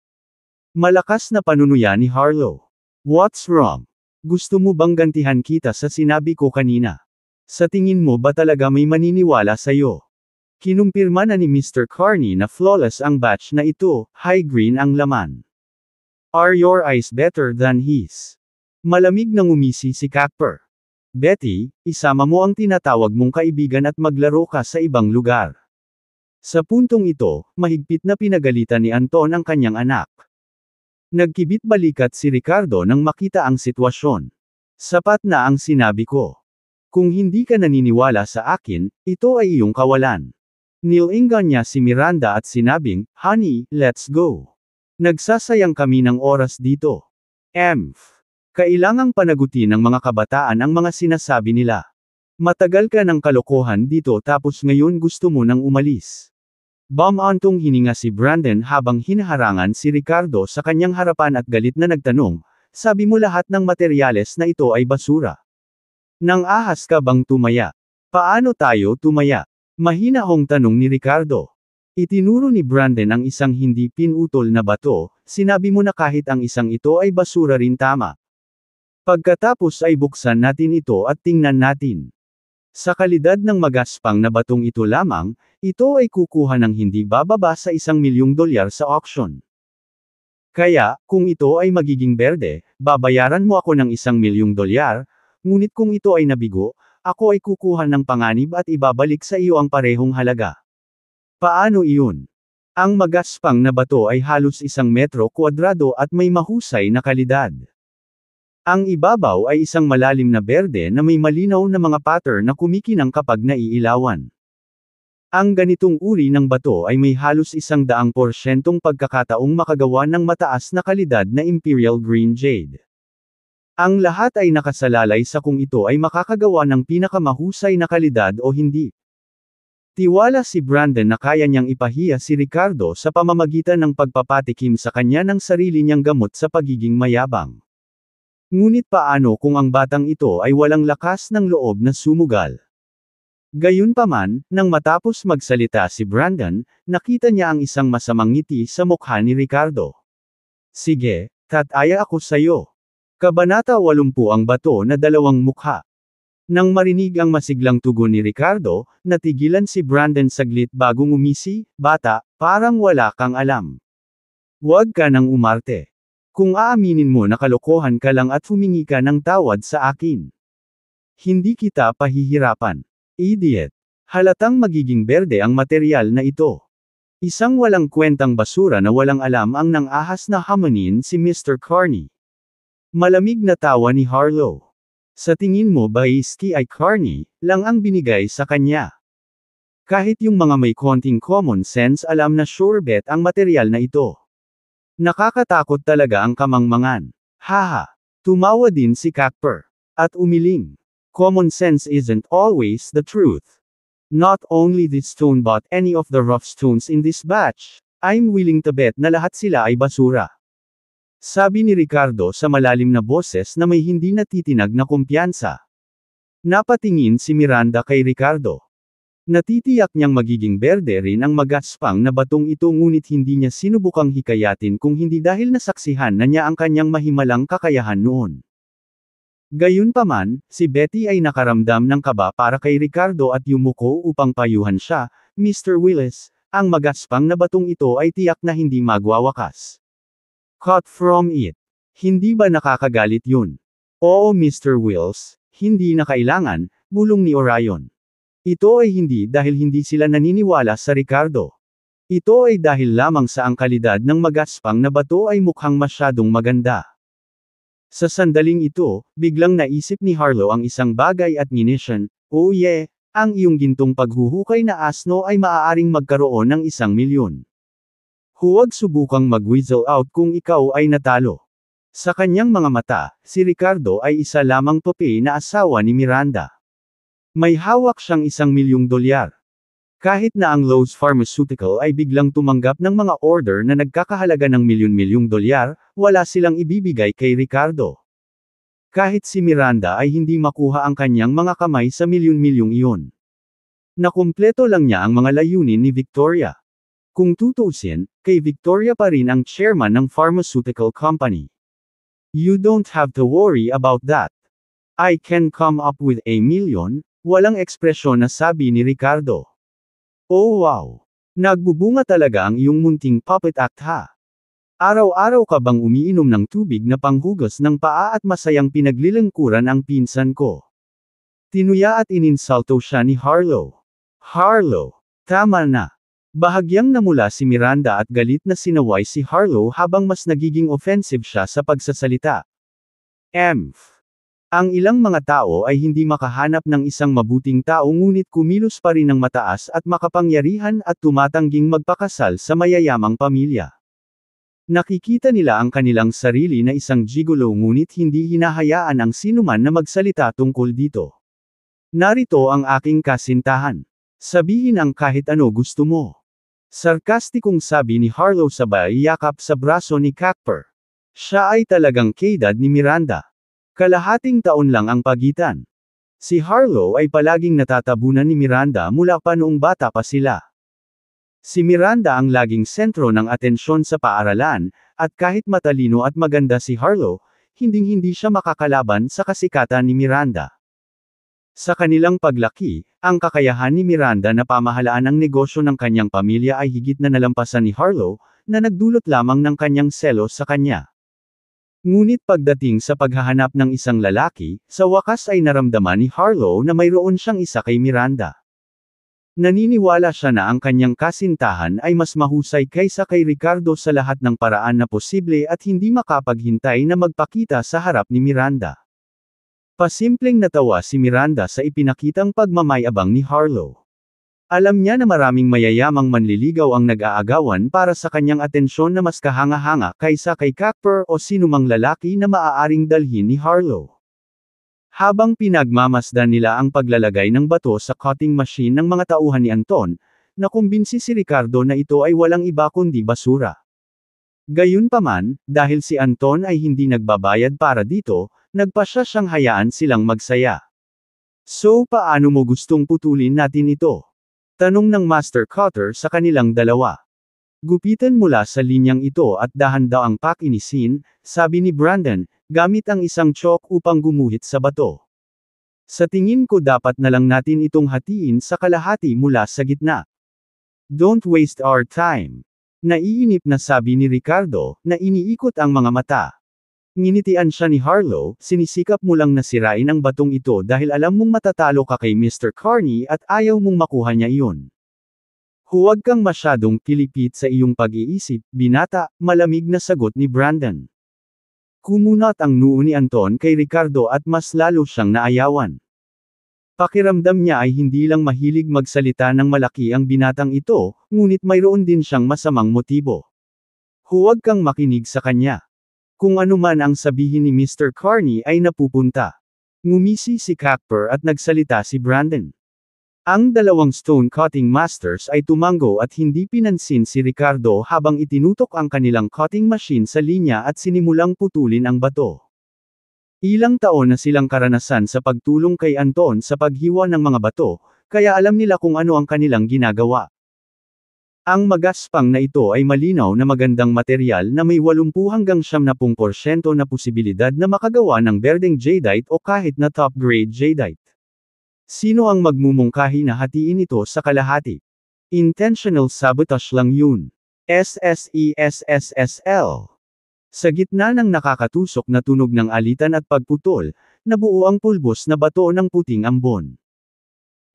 Malakas na panunuya ni Harlow. What's wrong? Gusto mo bang gantihan kita sa sinabi ko kanina? Sa tingin mo ba talaga may maniniwala sa'yo? Kinumpirma na ni Mr. Carney na flawless ang batch na ito, high green ang laman. Are your eyes better than his? Malamig na ngumisi si Cacper. Betty, isama mo ang tinatawag mong kaibigan at maglaro ka sa ibang lugar. Sa puntong ito, mahigpit na pinagalitan ni Anton ang kanyang anak. Nagkibit balikat si Ricardo nang makita ang sitwasyon. Sapat na ang sinabi ko. Kung hindi ka naniniwala sa akin, ito ay iyong kawalan. Nilingan niya si Miranda at sinabing, Honey, let's go. Nagsasayang kami ng oras dito. Kailangang panagutin ng mga kabataan ang mga sinasabi nila. Matagal ka ng kalokohan dito tapos ngayon gusto mo nang umalis. Bumantong hininga si Brandon habang hinaharangan si Ricardo sa kanyang harapan at galit na nagtanong, sabi mo lahat ng materyales na ito ay basura. Nang ahas ka bang tumaya? Paano tayo tumaya? Mahinahong tanong ni Ricardo. Itinuro ni Brandon ang isang hindi pinutol na bato, sinabi mo na kahit ang isang ito ay basura rin tama. Pagkatapos ay buksan natin ito at tingnan natin. Sa kalidad ng magaspang na batong ito lamang, ito ay kukuha ng hindi bababa sa $1,000,000 sa auction. Kaya, kung ito ay magiging berde, babayaran mo ako ng $1,000,000, ngunit kung ito ay nabigo, ako ay kukuha ng panganib at ibabalik sa iyo ang parehong halaga. Paano iyon? Ang magaspang na bato ay halos 1 metro kwadrado at may mahusay na kalidad. Ang ibabaw ay isang malalim na berde na may malinaw na mga pattern na kumikinang kapag naiilawan. Ang ganitong uri ng bato ay may halos 100% pagkakataong makagawa ng mataas na kalidad na Imperial Green Jade. Ang lahat ay nakasalalay sa kung ito ay makakagawa ng pinakamahusay na kalidad o hindi. Tiwala si Brandon na kaya niyang ipahiya si Ricardo sa pamamagitan ng pagpapatikim sa kanya ng sarili niyang gamot sa pagiging mayabang. Ngunit paano kung ang batang ito ay walang lakas ng loob na sumugal? Gayunpaman, nang matapos magsalita si Brandon, nakita niya ang isang masamang ngiti sa mukha ni Ricardo. Sige, tataya ako sayo. Kabanata 80 ang bato na dalawang mukha. Nang marinig ang masiglang tugon ni Ricardo, natigilan si Brandon saglit bago ngumisi, bata, parang wala kang alam. Huwag ka nang umarte. Kung aaminin mo na kalokohan ka lang at humingi ka ng tawad sa akin. Hindi kita pahihirapan. Idiot. Halatang magiging berde ang material na ito. Isang walang kwentang basura na walang alam ang nang-ahas na hamanin si Mr. Carney. Malamig na tawa ni Harlow. Sa tingin mo ba Iski ay Carney lang ang binigay sa kanya? Kahit yung mga may konting common sense alam na sure bet ang material na ito. Nakakatakot talaga ang kamangmangan. Haha. Tumawa din si Cacper. At umiling. Common sense isn't always the truth. Not only this stone but any of the rough stones in this batch, I'm willing to bet na lahat sila ay basura. Sabi ni Ricardo sa malalim na boses na may hindi natitinag na kumpiyansa. Napatingin si Miranda kay Ricardo. Natitiyak niyang magiging berde rin ang magaspang na batong ito ngunit hindi niya sinubukang hikayatin kung hindi dahil nasaksihan na niya ang kanyang mahimalang kakayahan noon. Gayunpaman, si Betty ay nakaramdam ng kaba para kay Ricardo at yumuko upang payuhan siya, Mr. Willis, ang magaspang na batong ito ay tiyak na hindi magwawakas. Cut from it. Hindi ba nakakagalit yun? Oo Mr. Wills, Hindi na kailangan, bulong ni Orion. Ito ay hindi dahil hindi sila naniniwala sa Ricardo. Ito ay dahil lamang sa ang kalidad ng magaspang na bato ay mukhang masyadong maganda. Sa sandaling ito, biglang naisip ni Harlow ang isang bagay at nginisyan, "Oh yeah, ang iyong gintong paghuhukay na asno ay maaaring magkaroon ng 1,000,000. Huwag subukang mag-whistle out kung ikaw ay natalo." Sa kanyang mga mata, si Ricardo ay isa lamang tope na asawa ni Miranda. May hawak siyang $1,000,000. Kahit na ang Lowe's Pharmaceutical ay biglang tumanggap ng mga order na nagkakahalaga ng milyon-milyong dolyar, wala silang ibibigay kay Ricardo. Kahit si Miranda ay hindi makuha ang kanyang mga kamay sa milyon-milyong iyon. Nakumpleto lang niya ang mga layunin ni Victoria. Kung tutuusin, kay Victoria pa rin ang chairman ng pharmaceutical company. "You don't have to worry about that. I can come up with $1,000,000, walang ekspresyon na sabi ni Ricardo. "Oh wow! Nagbubunga talaga ang iyong munting puppet act ha. Araw-araw ka bang umiinom ng tubig na panghugas ng paa at masayang pinaglilingkuran ang pinsan ko?" Tinuya at ininsulto siya ni Harlow. "Harlow! Tama na." Bahagyang namula si Miranda at galit na sinaway si Harlow habang mas nagiging offensive siya sa pagsasalita. Ang ilang mga tao ay hindi makahanap ng isang mabuting tao ngunit kumilos pa rin ng mataas at makapangyarihan at tumatangging magpakasal sa mayayamang pamilya. Nakikita nila ang kanilang sarili na isang gigolo ngunit hindi hinahayaan ang sinuman na magsalita tungkol dito. "Narito ang aking kasintahan. Sabihin ang kahit ano gusto mo." Sarkastikong sabi ni Harlow sabay yakap sa braso ni Cacper. Siya ay talagang kaedad ni Miranda. Kalahating taon lang ang pagitan. Si Harlow ay palaging natatabunan ni Miranda mula pa noong bata pa sila. Si Miranda ang laging sentro ng atensyon sa paaralan, at kahit matalino at maganda si Harlow, hinding-hindi siya makakalaban sa kasikatan ni Miranda. Sa kanilang paglaki, ang kakayahan ni Miranda na pamahalaan ang negosyo ng kanyang pamilya ay higit na nalampasan ni Harlow, na nagdulot lamang ng kanyang selos sa kanya. Ngunit pagdating sa paghahanap ng isang lalaki, sa wakas ay naramdaman ni Harlow na mayroon siyang isa kay Miranda. Naniniwala siya na ang kanyang kasintahan ay mas mahusay kaysa kay Ricardo sa lahat ng paraan na posible at hindi makapaghintay na magpakita sa harap ni Miranda. Pasimpleng natawa si Miranda sa ipinakitang pagmamayabang ni Harlow. Alam niya na maraming mayayamang manliligaw ang nag-aagawan para sa kanyang atensyon na mas kahanga-hanga kaysa kay Cacper o sinumang lalaki na maaaring dalhin ni Harlow. Habang pinagmamasdan nila ang paglalagay ng bato sa cutting machine ng mga tauhan ni Anton, nakumbinsi si Ricardo na ito ay walang iba kundi basura. Gayunpaman, dahil si Anton ay hindi nagbabayad para dito, nagpasya siyang hayaan silang magsaya. "So paano mo gustong putulin natin ito?" Tanong ng Master Cutter sa kanilang dalawa. "Gupitan mula sa linyang ito at dahan daw ang pakinisin," sabi ni Brandon, gamit ang isang chalk upang gumuhit sa bato. "Sa tingin ko dapat na lang natin itong hatiin sa kalahati mula sa gitna. Don't waste our time." Naiinip na sabi ni Ricardo, na iniikot ang mga mata. Nginitian siya ni Harlow, "Sinisikap mo lang na sirain ang batong ito dahil alam mong matatalo ka kay Mr. Carney at ayaw mong makuha niya iyon. Huwag kang masyadong pilipit sa iyong pag-iisip, binata," malamig na sagot ni Brandon. Kumunat ang noo ni Anton kay Ricardo at mas lalo siyang naayawan. Pakiramdam niya ay hindi lang mahilig magsalita ng malaki ang binatang ito, ngunit mayroon din siyang masamang motibo. Huwag kang makinig sa kanya. Kung ano man ang sabihin ni Mr. Carney ay napupunta. Ngumisi si Cacper at nagsalita si Brandon. Ang dalawang stone cutting masters ay tumango at hindi pinansin si Ricardo habang itinutok ang kanilang cutting machine sa linya at sinimulang putulin ang bato. Ilang taon na silang karanasan sa pagtulong kay Anton sa paghiwa ng mga bato, kaya alam nila kung ano ang kanilang ginagawa. Ang magaspang na ito ay malinaw na magandang material na may 80 hanggang 70% na posibilidad na makagawa ng berdeng jadeite o kahit na top-grade jadeite. Sino ang magmumungkahi na hatiin ito sa kalahati? Intentional sabotage lang yun. SSESSSL. Sa gitna ng nakakatusok na tunog ng alitan at pagputol, nabuo ang pulbos na bato ng puting ambon.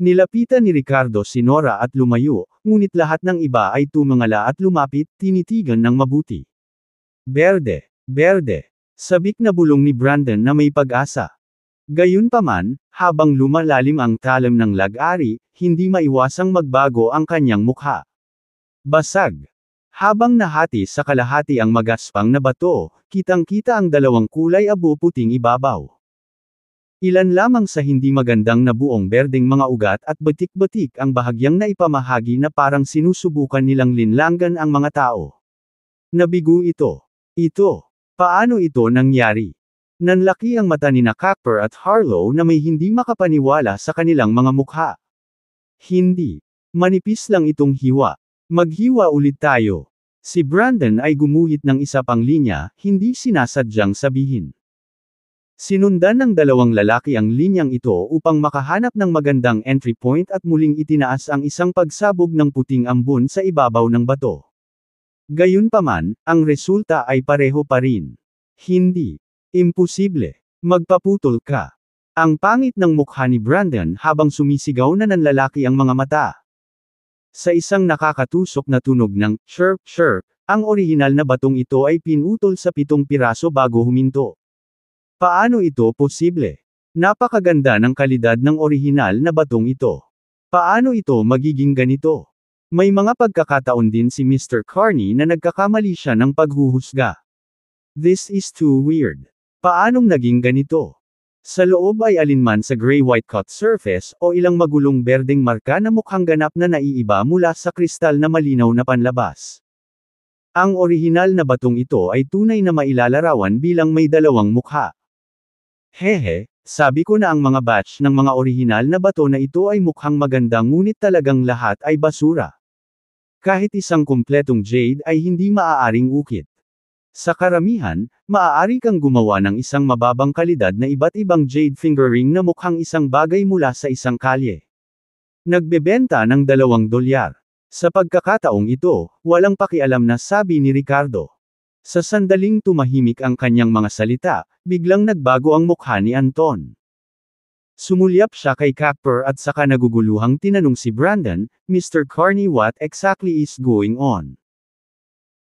Nilapitan ni Ricardo si Nora at lumayo, ngunit lahat ng iba ay tumangala at lumapit, tinitigan ng mabuti. Berde, berde, sabik na bulong ni Brandon na may pag-asa. Gayunpaman, habang lumalalim ang talim ng lag-ari, hindi maiwasang magbago ang kanyang mukha. Basag. Habang nahati sa kalahati ang magaspang na bato, kitang-kita ang dalawang kulay abo-puting ibabaw. Ilan lamang sa hindi magandang na buong berdeng mga ugat at batik-batik ang bahagyang naipamahagi na parang sinusubukan nilang linlangan ang mga tao. Nabigo ito. Ito. Paano ito nangyari? Nanlaki ang mata ni Cooper at Harlow na may hindi makapaniwala sa kanilang mga mukha. Hindi. Manipis lang itong hiwa. Maghiwa ulit tayo. Si Brandon ay gumuhit ng isa pang linya, hindi sinasadyang sabihin. Sinundan ng dalawang lalaki ang linyang ito upang makahanap ng magandang entry point at muling itinaas ang isang pagsabog ng puting ambon sa ibabaw ng bato. Gayunpaman, ang resulta ay pareho pa rin. Hindi. Imposible. Magpaputol ka. Ang pangit ng mukha ni Brandon habang sumisigaw na nanlalaki ang mga mata. Sa isang nakakatusok na tunog ng chirp chirp, ang orihinal na batong ito ay pinutol sa 7 piraso bago huminto. Paano ito posible? Napakaganda ng kalidad ng orihinal na batong ito. Paano ito magiging ganito? May mga pagkakataon din si Mr. Carney na nagkakamali siya ng paghuhusga. This is too weird. Paanong naging ganito? Sa loob ay alinman sa gray-white cut surface o ilang magulong berdeng marka na mukhang ganap na naiiba mula sa kristal na malinaw na panlabas. Ang orihinal na batong ito ay tunay na mailalarawan bilang may dalawang mukha. Hehe, sabi ko na ang mga batch ng mga orihinal na bato na ito ay mukhang maganda ngunit talagang lahat ay basura. Kahit isang kumpletong jade ay hindi maaaring ukit. Sa karamihan, maaari kang gumawa ng isang mababang kalidad na iba't ibang jade fingering na mukhang isang bagay mula sa isang kalye. Nagbebenta ng $2. Sa pagkakataong ito, walang pakialam na sabi ni Ricardo. Sa sandaling tumahimik ang kanyang mga salita, biglang nagbago ang mukha ni Anton. Sumulyap siya kay Cooper at saka naguguluhang tinanong si Brandon, Mr. Carney, what exactly is going on?